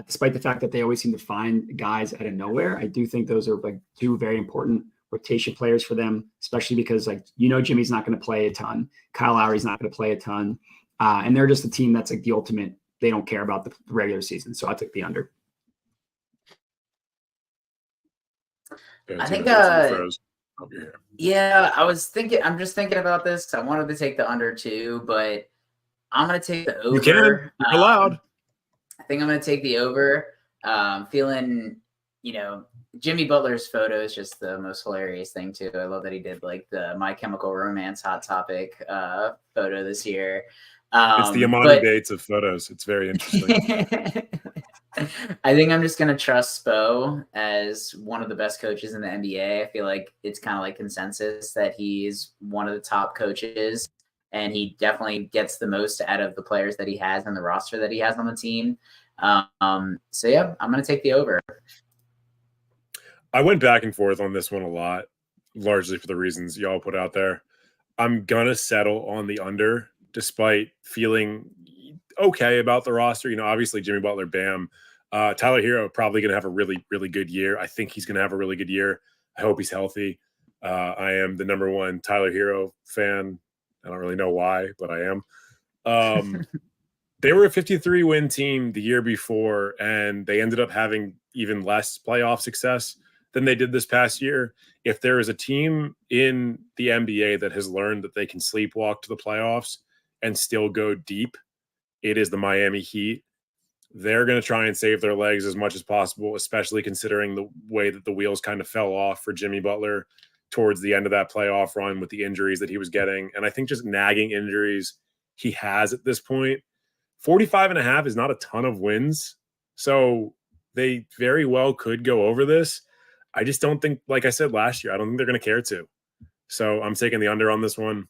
despite the fact that they always seem to find guys out of nowhere. I do think those are like 2 very important rotation players for them, especially because Jimmy's not going to play a ton. Kyle Lowry's not going to play a ton. And they're just a team that's like the ultimate. They don't care about the regular season. So I took the under. I think yeah, I'm just thinking about this because I wanted to take the under too, but I'm going to take the over. You can. You're allowed. I think I'm going to take the over. Feeling, Jimmy Butler's photo is just the most hilarious thing too. I love that he did like the My Chemical Romance Hot Topic photo this year. It's the Amani Bates of photos. It's very interesting. I think I'm just going to trust Spo as one of the best coaches in the NBA. I feel like it's kind of like consensus that he's one of the top coaches, and he definitely gets the most out of the players that he has and the roster that he has on the team. So, yeah, I'm going to take the over. I went back and forth on this one a lot. largely for the reasons y'all put out there. I'm gonna settle on the under, despite feeling okay about the roster. You know, obviously Jimmy Butler, Bam, Tyler Hero probably gonna have a really, really good year. I think he's gonna have a really good year. I hope he's healthy. I am the number one Tyler Hero fan. I don't really know why, but I am. They were a 53-win team the year before, and they ended up having even less playoff success than they did this past year. If there is a team in the NBA that has learned that they can sleepwalk to the playoffs and still go deep, it is the Miami Heat. They're going to try and save their legs as much as possible, especially considering the way that the wheels kind of fell off for Jimmy Butler towards the end of that playoff run with the injuries that he was getting. And I think just nagging injuries he has at this point. 45.5 is not a ton of wins. So they very well could go over this. I just don't think, like I said last year, I don't think they're going to care to. So I'm taking the under on this one.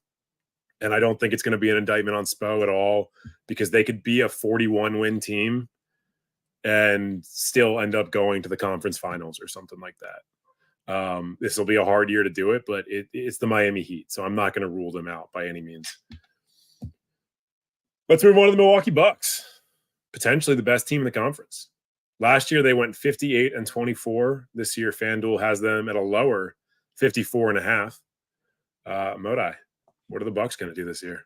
And I don't think it's going to be an indictment on Spo at all, because they could be a 41-win team and still end up going to the conference finals or something like that. This will be a hard year to do it, but it's the Miami Heat. So I'm not going to rule them out by any means. Let's move on to the Milwaukee Bucks, potentially the best team in the conference. Last year, they went 58-24. This year, FanDuel has them at a lower 54.5. Modi, what are the Bucks going to do this year?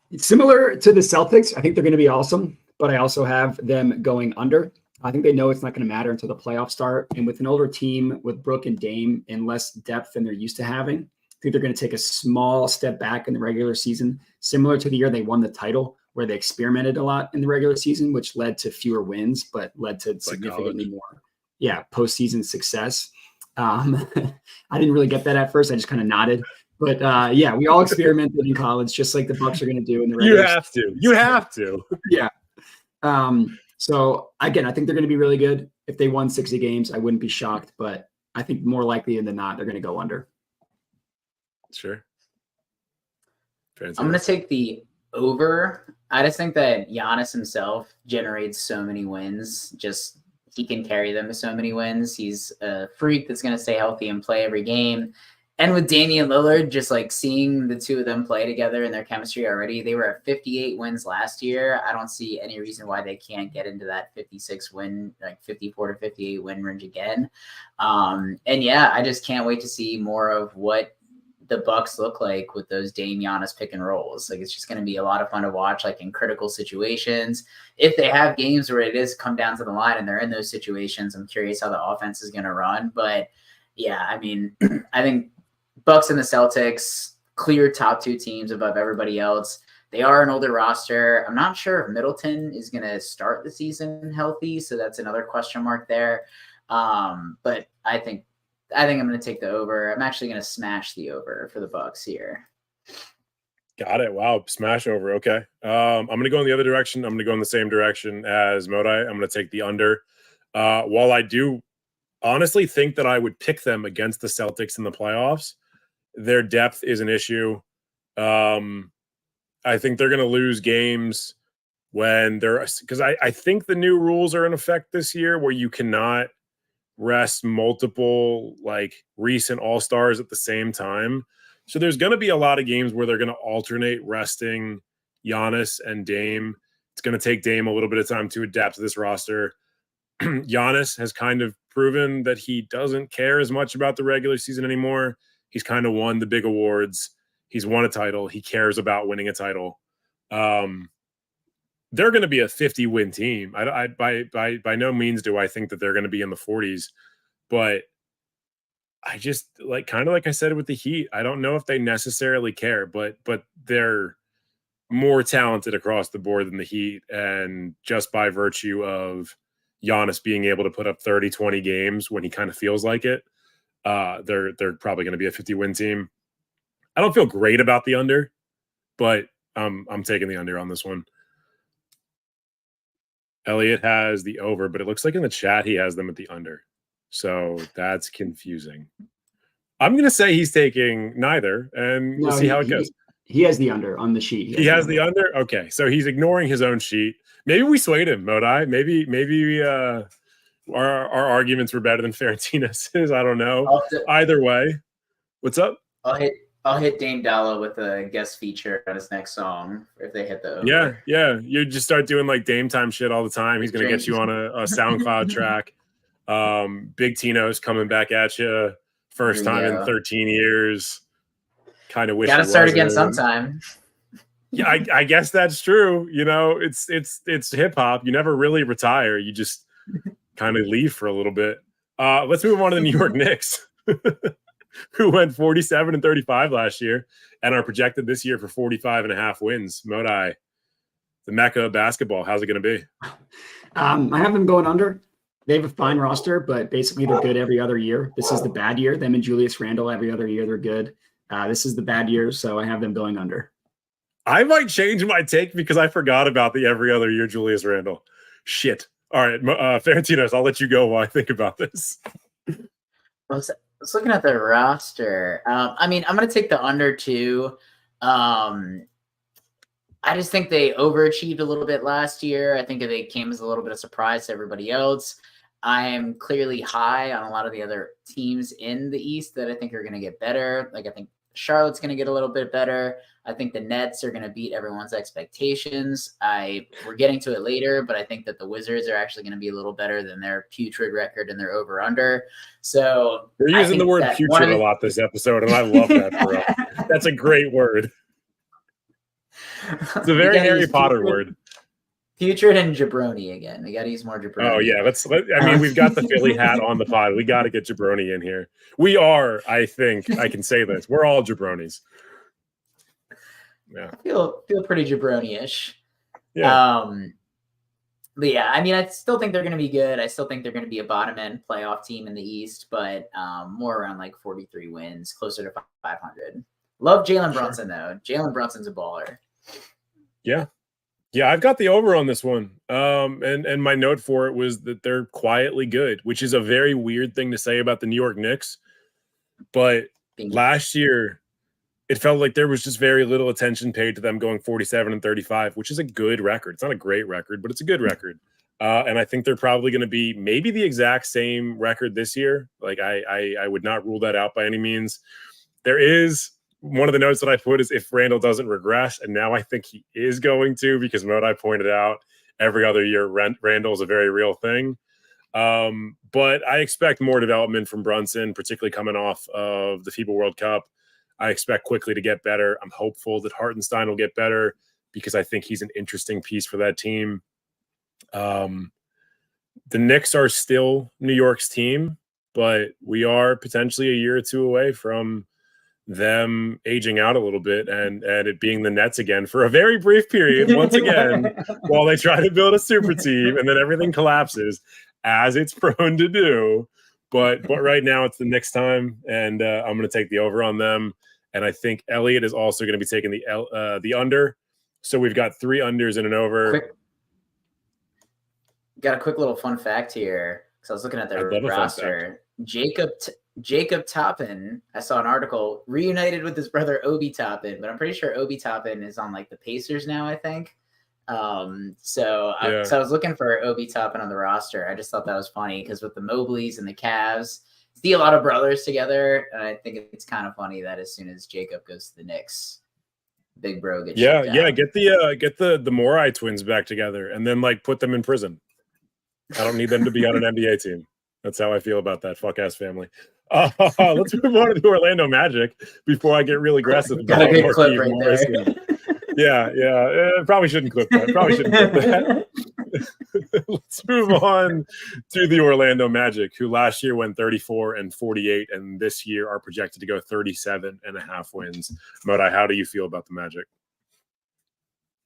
It's similar to the Celtics. I think they're going to be awesome, but I also have them going under. I think they know it's not going to matter until the playoffs start. And with an older team with Brook and Dame and less depth than they're used to having, I think they're going to take a small step back in the regular season, similar to the year they won the title, where they experimented a lot in the regular season, which led to fewer wins, but led to significantly more, postseason success. I didn't really get that at first. I just kind of nodded. But we all experimented in college, just like the Bucks are going to do in the regular season. You have to. Yeah. So again, I think they're going to be really good. If they won 60 games, I wouldn't be shocked, but I think more likely than not, they're going to go under. Sure. I'm going to take the over. I just think that Giannis himself generates so many wins. Just he can carry them to so many wins. He's a freak that's going to stay healthy and play every game. And with Damian Lillard, just like seeing the two of them play together and their chemistry already, they were at 58 wins last year. I don't see any reason why they can't get into that 56 win, like 54 to 58 win range again. I just can't wait to see more of what the Bucks look like with those Dame Giannis pick and rolls. Like, it's just going to be a lot of fun to watch, like in critical situations. If they have games where it is come down to the line and they're in those situations, I'm curious how the offense is going to run. But yeah, I mean, I think Bucks and the Celtics, clear top two teams above everybody else. They are an older roster. I'm not sure if Middleton is going to start the season healthy, so that's another question mark there. But I think I'm going to take the over. I'm actually going to smash the over for the Bucks here. Got it. Wow. Smash over. Okay. I'm going to go in the other direction. I'm going to go in the same direction as Modi. I'm going to take the under. While I do honestly think that I would pick them against the Celtics in the playoffs, their depth is an issue. I think they're going to lose games when because I think the new rules are in effect this year where you cannot rest multiple like recent all-stars at the same time. So there's going to be a lot of games where they're going to alternate resting Giannis and Dame. It's going to take Dame a little bit of time to adapt to this roster. Giannis has kind of proven that he doesn't care as much about the regular season anymore. He's kind of won the big awards. He's won a title. He cares about winning a title. They're going to be a 50-win team. By no means do I think that they're going to be in the 40s, but I just kind of like I said with the Heat, I don't know if they necessarily care, but they're more talented across the board than the Heat. And just by virtue of Giannis being able to put up 30-20 games when he kind of feels like it, they're probably going to be a 50-win team. I don't feel great about the under, but I'm taking the under on this one. Elliot has the over, but it looks like in the chat he has them at the under. So that's confusing. I'm going to say he's taking neither, and we'll see how it goes. He has the under on the sheet. He has the under? Okay, so he's ignoring his own sheet. Maybe we swayed him, Modi. Maybe our arguments were better than Ferentinos'. I don't know. Either way, What's up? I'll hit Dame Dollar with a guest feature on his next song if they hit the over. Yeah. You just start doing like Dame time shit all the time. He's gonna get you on a SoundCloud track. Big Tino's coming back at you. First time in 13 years. Kind of wish. Gotta start again sometime. Yeah, I guess that's true. You know, it's hip hop. You never really retire. You just kind of leave for a little bit. Let's move on to the New York Knicks, who went 47-35 last year and are projected this year for 45.5 wins. Modi, the mecca of basketball. How's it going to be? I have them going under. They have a fine roster, but basically they're good every other year. This is the bad year. Them and Julius Randle every other year, they're good. This is the bad year, so I have them going under. I might change my take because I forgot about the every other year Julius Randle. Shit. All right, Ferentinos, I'll let you go while I think about this. I was looking at the roster. I mean, I'm going to take the under too. I just think they overachieved a little bit last year. I think they came as a little bit of surprise to everybody else. I am clearly high on a lot of the other teams in the East that I think are going to get better. Like I think Charlotte's going to get a little bit better. I think the Nets are going to beat everyone's expectations. We're getting to it later, but I think that the Wizards are actually going to be a little better than their putrid record and their over-under. So you're using the word putrid a lot this episode, and I love that, bro. That's a great word. It's a very Harry Potter word. Putrid and jabroni again. We got to use more jabroni. Oh yeah, I mean, we've got the Philly hat on the pod. We got to get jabroni in here. We are. I think I can say this. We're all jabronis. Yeah, feel pretty jabroni-ish. Yeah. But yeah, I mean, I still think they're going to be good. I still think they're going to be a bottom end playoff team in the East, but more around like 43 wins, closer to 500. Love Jalen Brunson though. Jalen Brunson's a baller. Yeah. Yeah, I've got the over on this one. And my note for it was that they're quietly good, which is a very weird thing to say about the New York Knicks. But last year, it felt like there was just very little attention paid to them going 47-35, which is a good record. It's not a great record, but it's a good record. And I think they're probably going to be maybe the exact same record this year. Like I would not rule that out by any means. There is one of the notes that I put is if Randall doesn't regress, and now I think he is going to, because Modi pointed out every other year Randall is a very real thing. But I expect more development from Brunson, particularly coming off of the FIBA World Cup. I expect quickly to get better. I'm hopeful that Hartenstein will get better because I think he's an interesting piece for that team. The Knicks are still New York's team, but we are potentially a year or two away from them aging out a little bit and it being the Nets again for a very brief period once again while they try to build a super team and then everything collapses as it's prone to do. But right now it's the Knicks time, and I'm going to take the over on them. And I think Elliot is also going to be taking the under. So we've got 3 unders and an over. Got a quick little fun fact here because I was looking at their roster. Jacob Toppin, I saw an article, reunited with his brother Obi Toppin, but I'm pretty sure Obi Toppin is on like the Pacers now, I think. So I was looking for Obi Toppin on the roster. I just thought that was funny because with the Mobleys and the Cavs, see a lot of brothers together, and I think it's kind of funny that as soon as Jacob goes to the Knicks, Big Bro gets get the Morai twins back together and then like put them in prison. I don't need them to be on an NBA team. That's how I feel about that fuck ass family. Let's move on to the Orlando Magic before I get real aggressive. Got a good clip right there. Yeah. Probably shouldn't clip that. Let's move on to the Orlando Magic, who last year went 34-48, and this year are projected to go 37.5 wins. Modi, how do you feel about the Magic?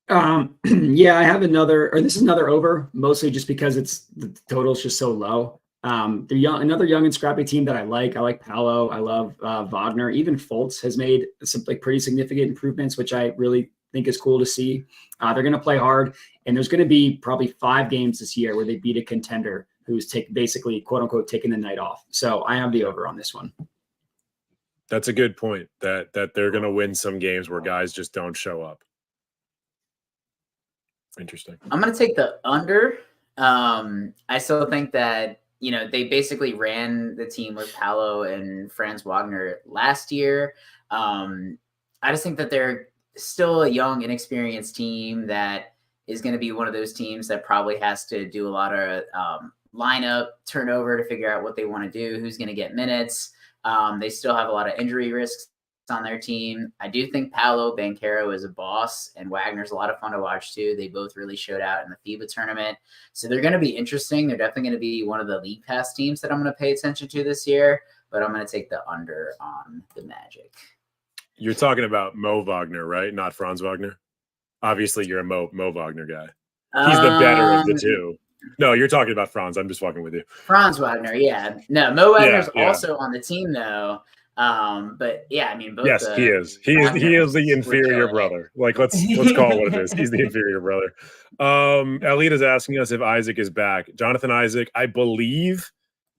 Yeah, I have this is another over, mostly just because the total's just so low. They're another young and scrappy team that I like. I like Paolo. I love Wagner. Even Fultz has made some like pretty significant improvements, which I really think is cool to see. They're going to play hard, and there's going to be probably 5 games this year where they beat a contender who's basically quote unquote taking the night off. So I have the over on this one. That's a good point. That they're going to win some games where guys just don't show up. Interesting. I'm going to take the under. I still think that they basically ran the team with Paolo and Franz Wagner last year. I just think that they're still a young, inexperienced team that is going to be one of those teams that probably has to do a lot of lineup turnover to figure out what they want to do, who's going to get minutes. They still have a lot of injury risks on their team. I do think Paolo Banchero is a boss, and Wagner's a lot of fun to watch too. They both really showed out in the FIBA tournament. So they're going to be interesting. They're definitely going to be one of the league pass teams that I'm going to pay attention to this year, but I'm going to take the under on the Magic. You're talking about Mo Wagner, right? Not Franz Wagner. Obviously, you're a Mo Wagner guy. He's the better of the two. No, you're talking about Franz. I'm just fucking with you. Franz Wagner, yeah. No, Mo Wagner's also on the team though. But yeah, I mean, both. Yes, he is. He is the inferior brother. Like, let's call it what it is. He's the inferior brother. Elliot is asking us if Isaac is back. Jonathan Isaac, I believe,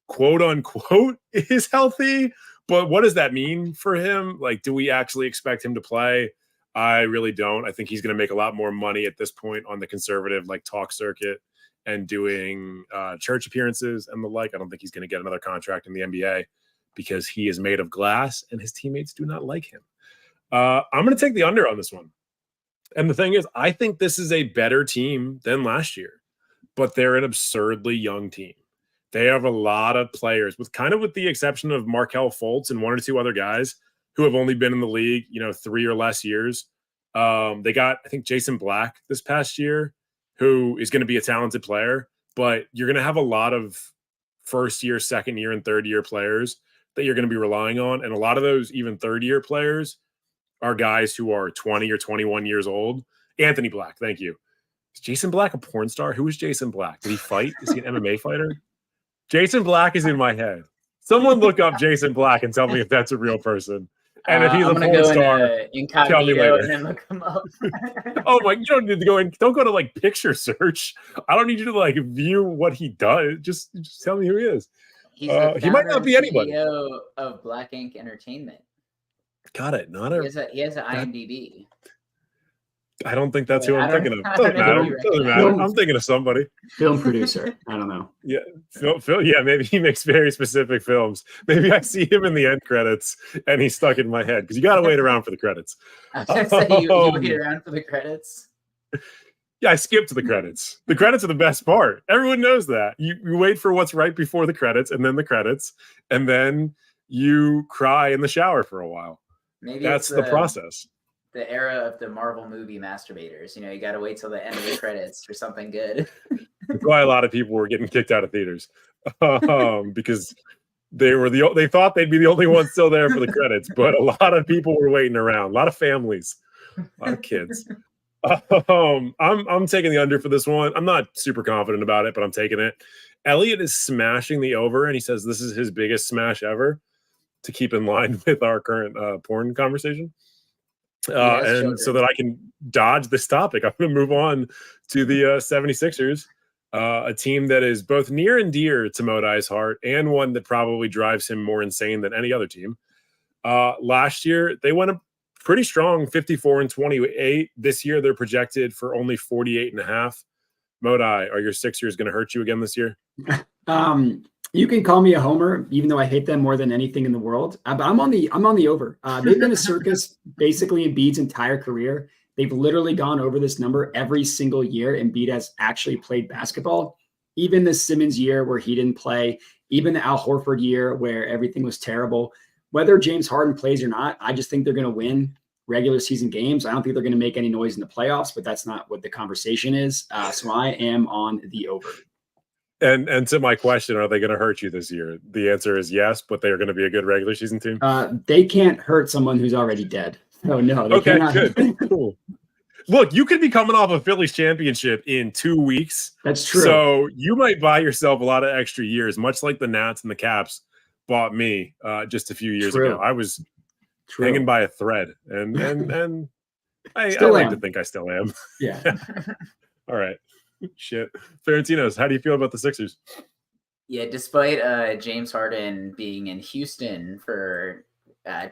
quote unquote, is healthy. But what does that mean for him? Like, do we actually expect him to play? I really don't. I think he's going to make a lot more money at this point on the conservative talk circuit and doing church appearances and the like. I don't think he's going to get another contract in the NBA because he is made of glass and his teammates do not like him. I'm going to take the under on this one. And the thing is, I think this is a better team than last year, but they're an absurdly young team. They have a lot of players, with the exception of Markelle Fultz and one or two other guys who have only been in the league, 3 or less years. They got, I think, Jason Black this past year, who is going to be a talented player, but you're going to have a lot of first year, second year, and third year players that you're going to be relying on. And a lot of those even third year players are guys who are 20 or 21 years old. Anthony Black, thank you. Is Jason Black a porn star? Who is Jason Black? Did he fight? Is he an MMA fighter? Jason Black is in my head. Someone look up Jason Black and tell me if that's a real person. And if he's a porn star, tell me later. And then look him up. Oh my! You don't need to go in. Don't go to picture search. I don't need you to view what he does. Just tell me who he is. He's the he might not be anybody. CEO of Black Ink Entertainment. Got it. He has an IMDb. I don't think that's who I'm thinking of. Doesn't matter. I'm thinking of somebody. Film producer. I don't know. Yeah, Phil. Yeah, maybe he makes very specific films. Maybe I see him in the end credits, and he's stuck in my head because you got to wait around for the credits. I was gonna say you wait around for the credits. Yeah, I skipped the credits. The credits are the best part. Everyone knows that. You wait for what's right before the credits, and then the credits, and then you cry in the shower for a while. Maybe that's the process. The era of the Marvel movie masturbators. You got to wait till the end of the credits for something good. That's why a lot of people were getting kicked out of theaters because they thought they'd be the only ones still there for the credits, but a lot of people were waiting around. A lot of families, a lot of kids. I'm taking the under for this one. I'm not super confident about it, but I'm taking it. Elliot is smashing the over, and he says this is his biggest smash ever, to keep in line with our current porn conversation. And so that I can dodge this topic, I'm going to move on to the 76ers, a team that is both near and dear to Modai's heart and one that probably drives him more insane than any other team. Last year, they went a pretty strong 54-28. This year, they're projected for only 48.5. Modai, are your Sixers going to hurt you again this year? You can call me a homer, even though I hate them more than anything in the world. But I'm on the over. They've been a circus basically Embiid's entire career. They've literally gone over this number every single year. Embiid has actually played basketball. Even the Simmons year where he didn't play, even the Al Horford year where everything was terrible. Whether James Harden plays or not, I just think they're going to win regular season games. I don't think they're going to make any noise in the playoffs, but that's not what the conversation is. So I am on the over. And to my question, are they going to hurt you this year? The answer is yes, but they are going to be a good regular season team. They can't hurt someone who's already dead. Oh no. Okay, good. Cool. Look, you could be coming off a Phillies championship in 2 weeks. That's true. So you might buy yourself a lot of extra years, much like the Nats and the Caps bought me just a few years ago. I was hanging by a thread, and I like to think I still am. Yeah. All right. Shit. Ferentinos, how do you feel about the Sixers? Yeah, despite James Harden being in Houston for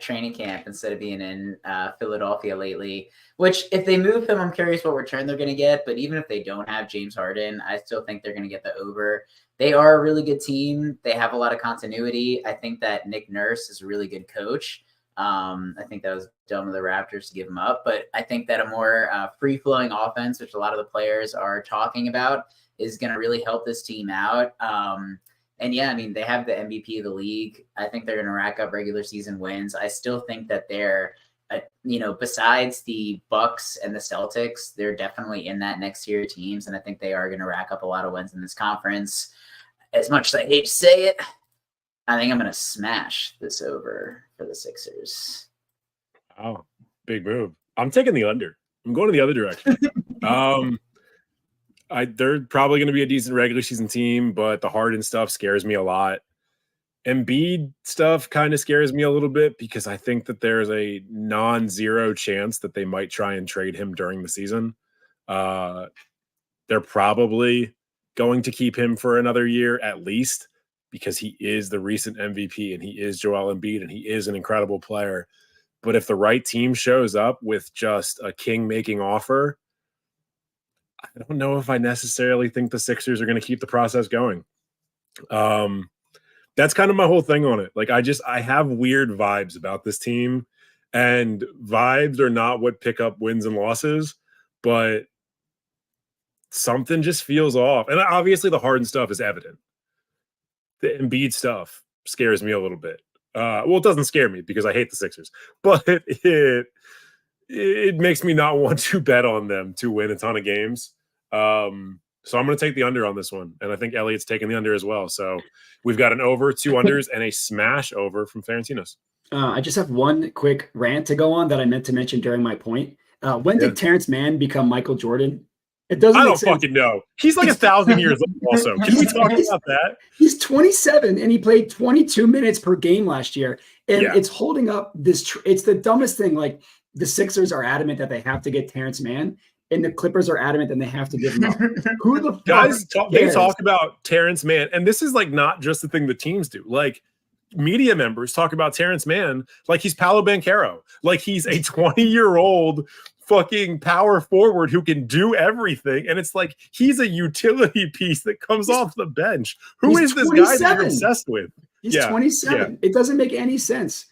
training camp instead of being in Philadelphia lately. Which, if they move him, I'm curious what return they're going to get. But even if they don't have James Harden, I still think they're going to get the over. They are a really good team. They have a lot of continuity. I think that Nick Nurse is a really good coach. I think that was dumb of the Raptors to give him up. But I think that a more free-flowing offense, which a lot of the players are talking about, is going to really help this team out. And yeah, I mean, they have the MVP of the league. I think they're going to rack up regular season wins. I still think that they're, besides the Bucks and the Celtics, they're definitely in that next tier of teams. And I think they are going to rack up a lot of wins in this conference. As much as I hate to say it, I think I'm going to smash this over for the Sixers. Oh, big move. I'm taking the under. I'm going to the other direction. They're probably going to be a decent regular season team, but the Harden stuff scares me a lot. Embiid stuff kind of scares me a little bit because I think that there's a non-zero chance that they might try and trade him during the season. They're probably going to keep him for another year at least because he is the recent MVP and he is Joel Embiid and he is an incredible player. But if the right team shows up with just a king-making offer, I don't know if I necessarily think the Sixers are going to keep the process going. That's kind of my whole thing on it. Like, I have weird vibes about this team, and vibes are not what pick up wins and losses, but something just feels off. And obviously the Harden stuff is evident. The Embiid stuff scares me a little bit. Well, it doesn't scare me because I hate the Sixers, but it makes me not want to bet on them to win a ton of games. So I'm going to take the under on this one. And I think Elliot's taking the under as well. So we've got an over, 2 unders, and a smash over from Ferentinos. I just have one quick rant to go on that I meant to mention during my point. When did Terrence Mann become Michael Jordan? It doesn't. I don't fucking know. He's like 1,000 years old also. Can we talk about that? He's 27 and he played 22 minutes per game last year. And it's holding up this. It's the dumbest thing. Like, the Sixers are adamant that they have to get Terrence Mann, and the Clippers are adamant that they have to give him up. Who the guys they talk about Terrence Mann, and this is like not just the thing the teams do. Like, media members talk about Terrence Mann like he's Paolo Banchero, like he's a 20-year-old fucking power forward who can do everything, and it's like he's a utility piece that comes off the bench. Who is this guy that you're obsessed with? He's 27. It doesn't make any sense.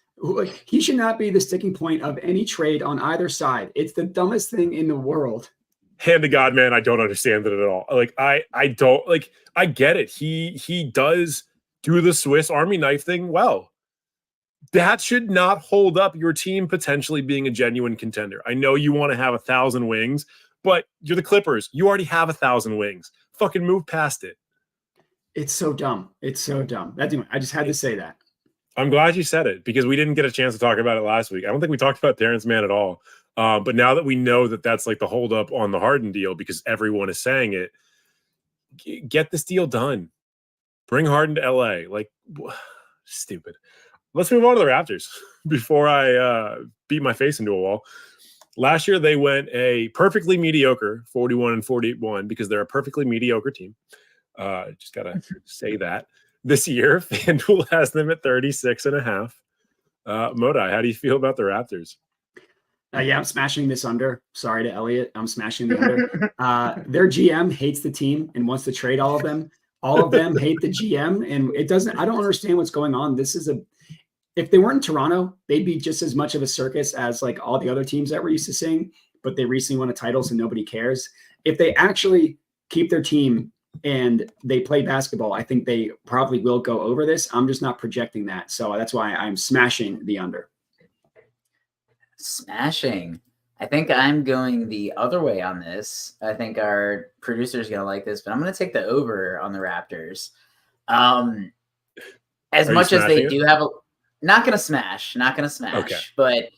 He should not be the sticking point of any trade on either side. It's the dumbest thing in the world. Hand to God, man, I don't understand it at all. Like, I don't, like, I get it. He does do the Swiss Army knife thing well. That should not hold up your team potentially being a genuine contender. I know you want to have 1,000 wings, but you're the Clippers. You already have 1,000 wings. Fucking move past it. It's so dumb. It's so dumb. I just had to say that. I'm glad you said it because we didn't get a chance to talk about it last week. I don't think we talked about Terrence Mann at all. But now that we know that that's like the holdup on the Harden deal because everyone is saying it, get this deal done. Bring Harden to LA. Like, stupid. Let's move on to the Raptors before I beat my face into a wall. Last year, they went a perfectly mediocre 41-48-1 because they're a perfectly mediocre team. Just got to say that. This year, FanDuel has them at 36.5. Modai, how do you feel about the Raptors? I'm smashing this under. Sorry to Elliot. I'm smashing the under. Their GM hates the team and wants to trade all of them. All of them hate the GM, and I don't understand what's going on. If they weren't in Toronto, they'd be just as much of a circus as like all the other teams that we're used to seeing, but they recently won a title, so nobody cares. If they actually keep their team and they play basketball, I think they probably will go over this. I'm just not projecting that. So that's why I'm smashing the under. Smashing. I think I'm going the other way on this. I think our producer's going to like this, but I'm going to take the over on the Raptors. As much as they do have not going to smash, okay. But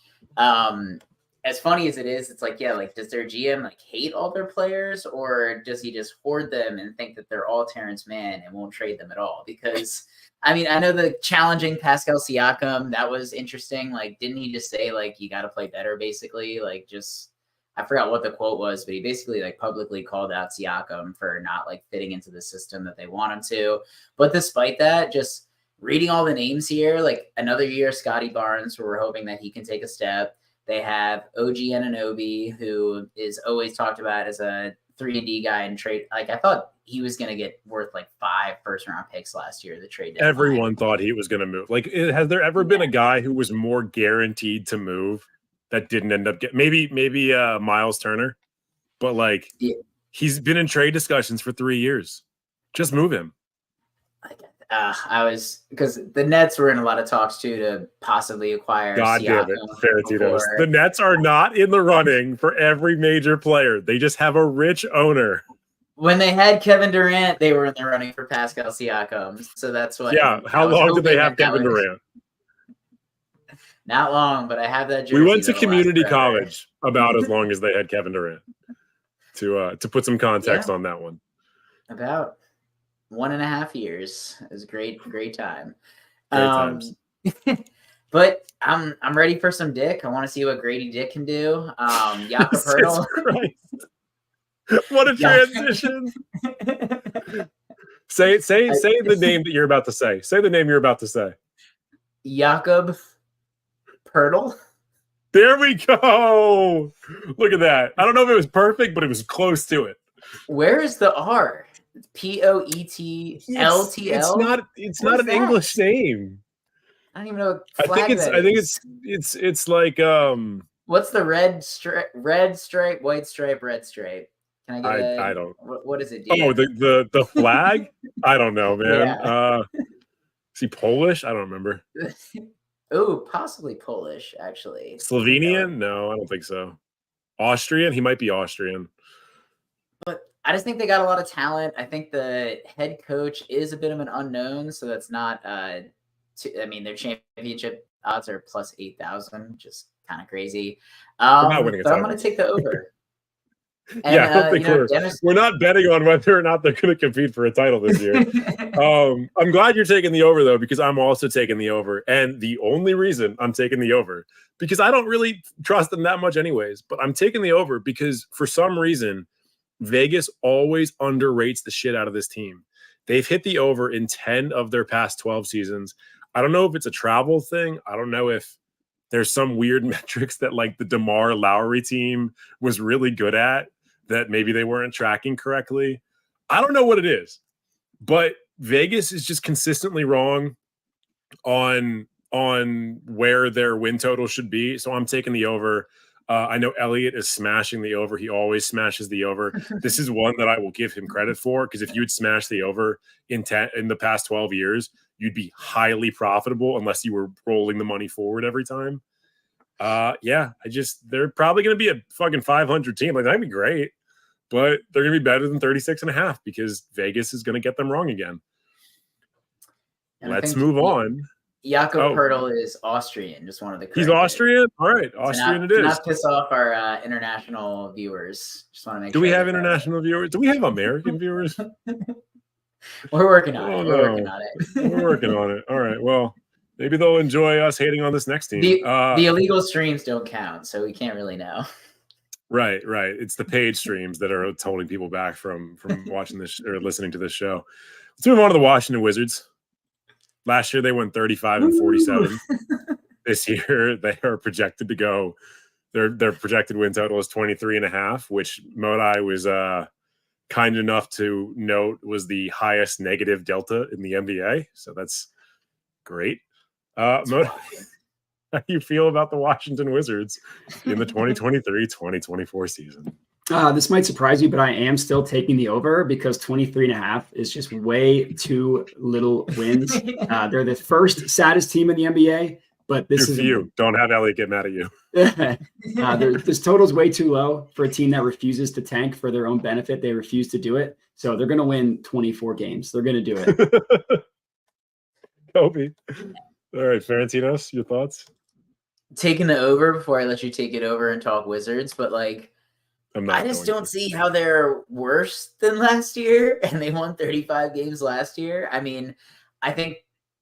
as funny as it is, it's like, does their GM like hate all their players, or does he just hoard them and think that they're all Terrence Mann and won't trade them at all? Because I mean, I know the challenging Pascal Siakam, that was interesting. Like, didn't he just say like, you got to play better, basically? Like, just, I forgot what the quote was, but he basically like publicly called out Siakam for not like fitting into the system that they want him to. But despite that, just reading all the names here, like another year, Scotty Barnes, where we're hoping that he can take a step. They have OG Anunoby, who is always talked about as a 3-and-D guy in trade. Like, I thought he was going to get worth like 5 first-round picks last year, the trade deadline. Everyone thought he was going to move. Like, has there ever been a guy who was more guaranteed to move that didn't end up getting maybe Miles Turner? But, like, he's been in trade discussions for 3 years. Just move him. Because the Nets were in a lot of talks too to possibly acquire. God damn it, Ferentinos. The Nets are not in the running for every major player. They just have a rich owner. When they had Kevin Durant, they were in the running for Pascal Siakam. So that's what. Yeah, how long did they have Kevin Durant? Not long, but I have that jersey. We went to community college about as long as they had Kevin Durant. To put some context on that one. About 1.5 years. It was a great time. Great times. But I'm ready for some Dick. I want to see what Grady Dick can do. Jakob Poeltl. What a transition. Say the name that you're about to say. Say the name you're about to say. Jakob Poeltl. There we go. Look at that. I don't know if it was perfect, but it was close to it. Where is the R? Poetltl. It's not an English name. I don't even know what I think it's like what's the red stripe, white stripe, red stripe? Can I get I don't. What does it do? Oh, the flag? I don't know, man. Yeah. Is he Polish? I don't remember. Oh, possibly Polish, actually. Slovenian? No, I don't think so. Austrian? He might be Austrian. But I just think they got a lot of talent. I think the head coach is a bit of an unknown, so that's not. I mean, their championship odds are plus 8,000, which is kind of crazy. But I'm going to take the over. And, I don't think we're not betting on whether or not they're going to compete for a title this year. I'm glad you're taking the over, though, because I'm also taking the over. And the only reason I'm taking the over, because I don't really trust them that much anyways, but I'm taking the over because for some reason, Vegas always underrates the shit out of this team. They've hit the over in 10 of their past 12 seasons. I don't know if it's a travel thing. I don't know if there's some weird metrics that like the DeMar Lowry team was really good at that maybe they weren't tracking correctly. I don't know what it is, but Vegas is just consistently wrong on where their win total should be. So I'm taking the over. I know Elliot is smashing the over. He always smashes the over. This is one that I will give him credit for, because if you would smash the over in the past 12 years, you'd be highly profitable unless you were rolling the money forward every time. They're probably going to be a fucking 500 team. Like, that'd be great, but they're going to be better than 36.5 because Vegas is going to get them wrong again. And let's move on. Jakob Poeltl is Austrian. Just wanted to correct. He's Austrian? All right. Austrian it is. Not piss off our international viewers. Just want to make sure. Do we have international viewers? Do we have American viewers? We're working on it. We're working on it. All right. Well, maybe they'll enjoy us hating on this next team. The illegal streams don't count, so we can't really know. Right. It's the paid streams that are holding people back from watching this or listening to this show. Let's move on to the Washington Wizards. Last year, they went 35-47. This year, they are projected to go. Their projected win total is 23.5, which Modi was kind enough to note was the highest negative delta in the NBA. So that's great. Modi, how do you feel about the Washington Wizards in the 2023-2024 season? This might surprise you, but I am still taking the over because 23.5 is just way too little wins. They're the first saddest team in the NBA, but this is you. Don't have Elliot get mad at you. This total is way too low for a team that refuses to tank for their own benefit. They refuse to do it. So they're going to win 24 games. They're going to do it. Kobe. All right, Ferentinos, your thoughts? Taking the over before I let you take it over and talk Wizards, but like, I just don't see how they're worse than last year, and they won 35 games last year. I mean, I think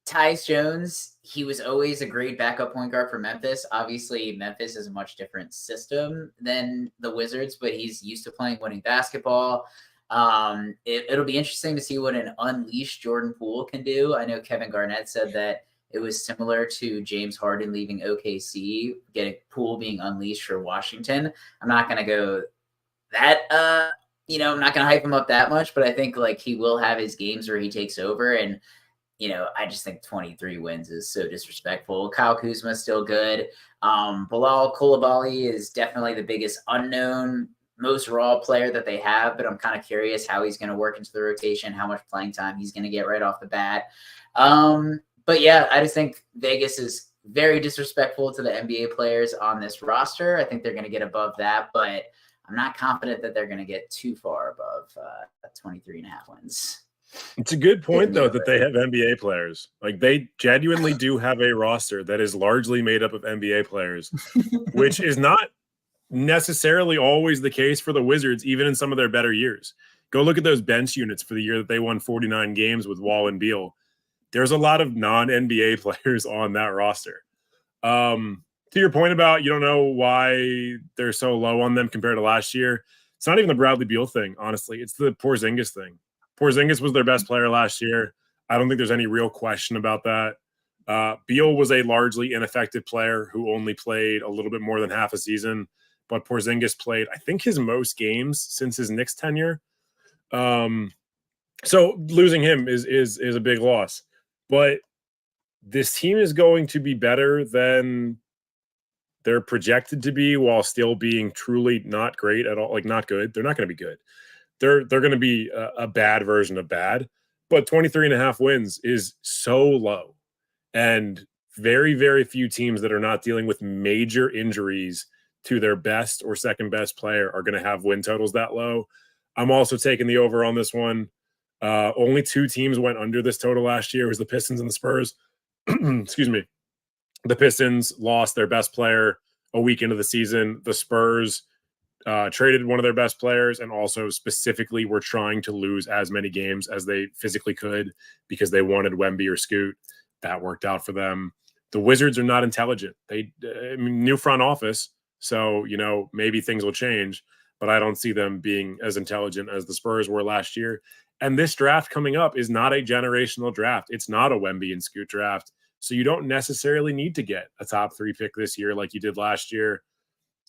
Tyus Jones, he was always a great backup point guard for Memphis. Obviously, Memphis is a much different system than the Wizards, but he's used to playing winning basketball. It'll be interesting to see what an unleashed Jordan Poole can do. I know Kevin Garnett said that it was similar to James Harden leaving OKC, getting Poole being unleashed for Washington. I'm not going to go that, I'm not going to hype him up that much, but I think like he will have his games where he takes over. And, I just think 23 wins is so disrespectful. Kyle Kuzma is still good. Bilal Coulibaly is definitely the biggest unknown, most raw player that they have, but I'm kind of curious how he's going to work into the rotation, how much playing time he's going to get right off the bat. But yeah, I just think Vegas is very disrespectful to the NBA players on this roster. I think they're going to get above that, but I'm not confident that they're going to get too far above 23.5 wins. It's a good point, though, that they have NBA players. Like, they genuinely do have a roster that is largely made up of NBA players, which is not necessarily always the case for the Wizards, even in some of their better years. Go look at those bench units for the year that they won 49 games with Wall and Beal. There's a lot of non-NBA players on that roster. To your point about you don't know why they're so low on them compared to last year, it's not even the Bradley Beal thing, honestly. It's the Porzingis thing. Porzingis was their best player last year. I don't think there's any real question about that. Beal was a largely ineffective player who only played a little bit more than half a season, but Porzingis played, I think, his most games since his Knicks tenure. So losing him is a big loss. But this team is going to be better than they're projected to be while still being truly not great at all, like not good. They're not going to be good. They're going to be a bad version of bad. But 23.5 wins is so low. And very, very few teams that are not dealing with major injuries to their best or second best player are going to have win totals that low. I'm also taking the over on this one. Only 2 teams went under this total last year. It was the Pistons and the Spurs. Excuse me. The Pistons lost their best player a week into the season. The Spurs traded one of their best players and also specifically were trying to lose as many games as they physically could because they wanted Wemby or Scoot. That worked out for them. The Wizards are not intelligent. New front office, so maybe things will change, but I don't see them being as intelligent as the Spurs were last year. And this draft coming up is not a generational draft. It's not a Wemby and Scoot draft. So you don't necessarily need to get a top 3 pick this year like you did last year.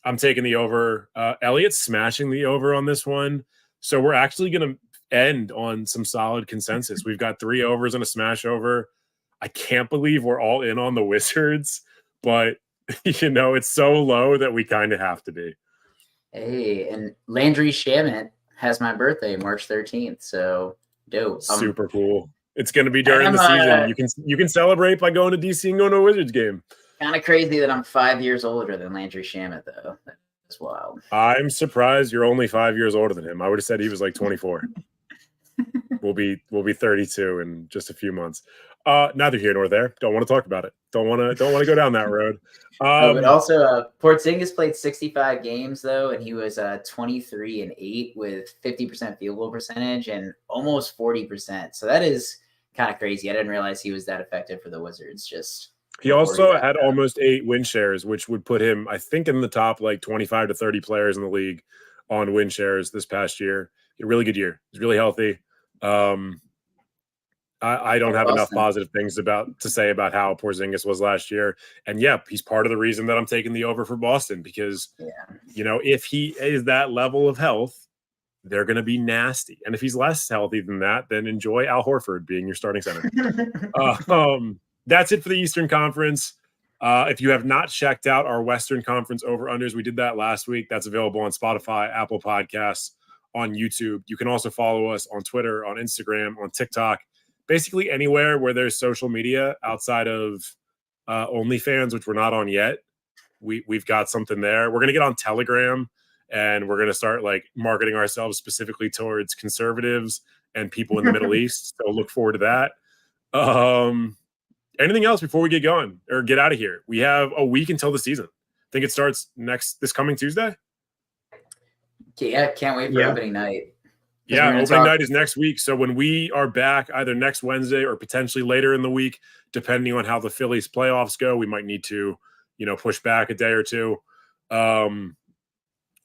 I'm taking the over. Elliot's smashing the over on this one. So we're actually going to end on some solid consensus. We've got 3 overs and a smash over. I can't believe we're all in on the Wizards, but it's so low that we kind of have to be. Hey, and Landry Shamet has my birthday, March 13th. So dope. Super cool. It's going to be during the season. You can celebrate by going to DC and going to a Wizards game. Kind of crazy that I'm 5 years older than Landry Shamet, though. That's wild. I'm surprised you're only 5 years older than him. I would have said he was like 24. We'll be 32 in just a few months. Neither here nor there. Don't want to talk about it. Don't want to go down that road. But also, Porzingis played 65 games though, and he was 23-8 with 50% field goal percentage and almost 40%. So that is kind of crazy. I didn't realize he was that effective for the Wizards. He also had almost 8 win shares, which would put him, I think, in the top like 25 to 30 players in the league on win shares this past year. A really good year. He's really healthy. I don't have enough positive things to say about how Porzingis was last year. And he's part of the reason that I'm taking the over for Boston because, if he is that level of health, they're going to be nasty. And if he's less healthy than that, then enjoy Al Horford being your starting center. That's it for the Eastern Conference. If you have not checked out our Western Conference over-unders, we did that last week. That's available on Spotify, Apple Podcasts, on YouTube. You can also follow us on Twitter, on Instagram, on TikTok, basically anywhere where there's social media outside of OnlyFans, which we're not on yet. We've got something there. We're going to get on Telegram, and we're going to start like marketing ourselves specifically towards conservatives and people in the Middle East. So look forward to that. Anything else before we get going or get out of here? We have a week until the season. I think it starts this coming Tuesday. Yeah, can't wait for opening night. Yeah, opening night is next week. So when we are back either next Wednesday or potentially later in the week, depending on how the Phillies playoffs go, we might need to, push back a day or two.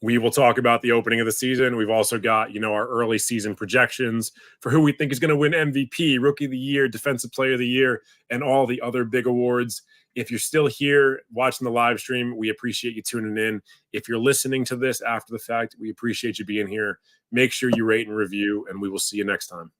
We will talk about the opening of the season. We've also got, our early season projections for who we think is going to win MVP, Rookie of the Year, Defensive Player of the Year, and all the other big awards. If you're still here watching the live stream, we appreciate you tuning in. If you're listening to this after the fact, we appreciate you being here. Make sure you rate and review, and we will see you next time.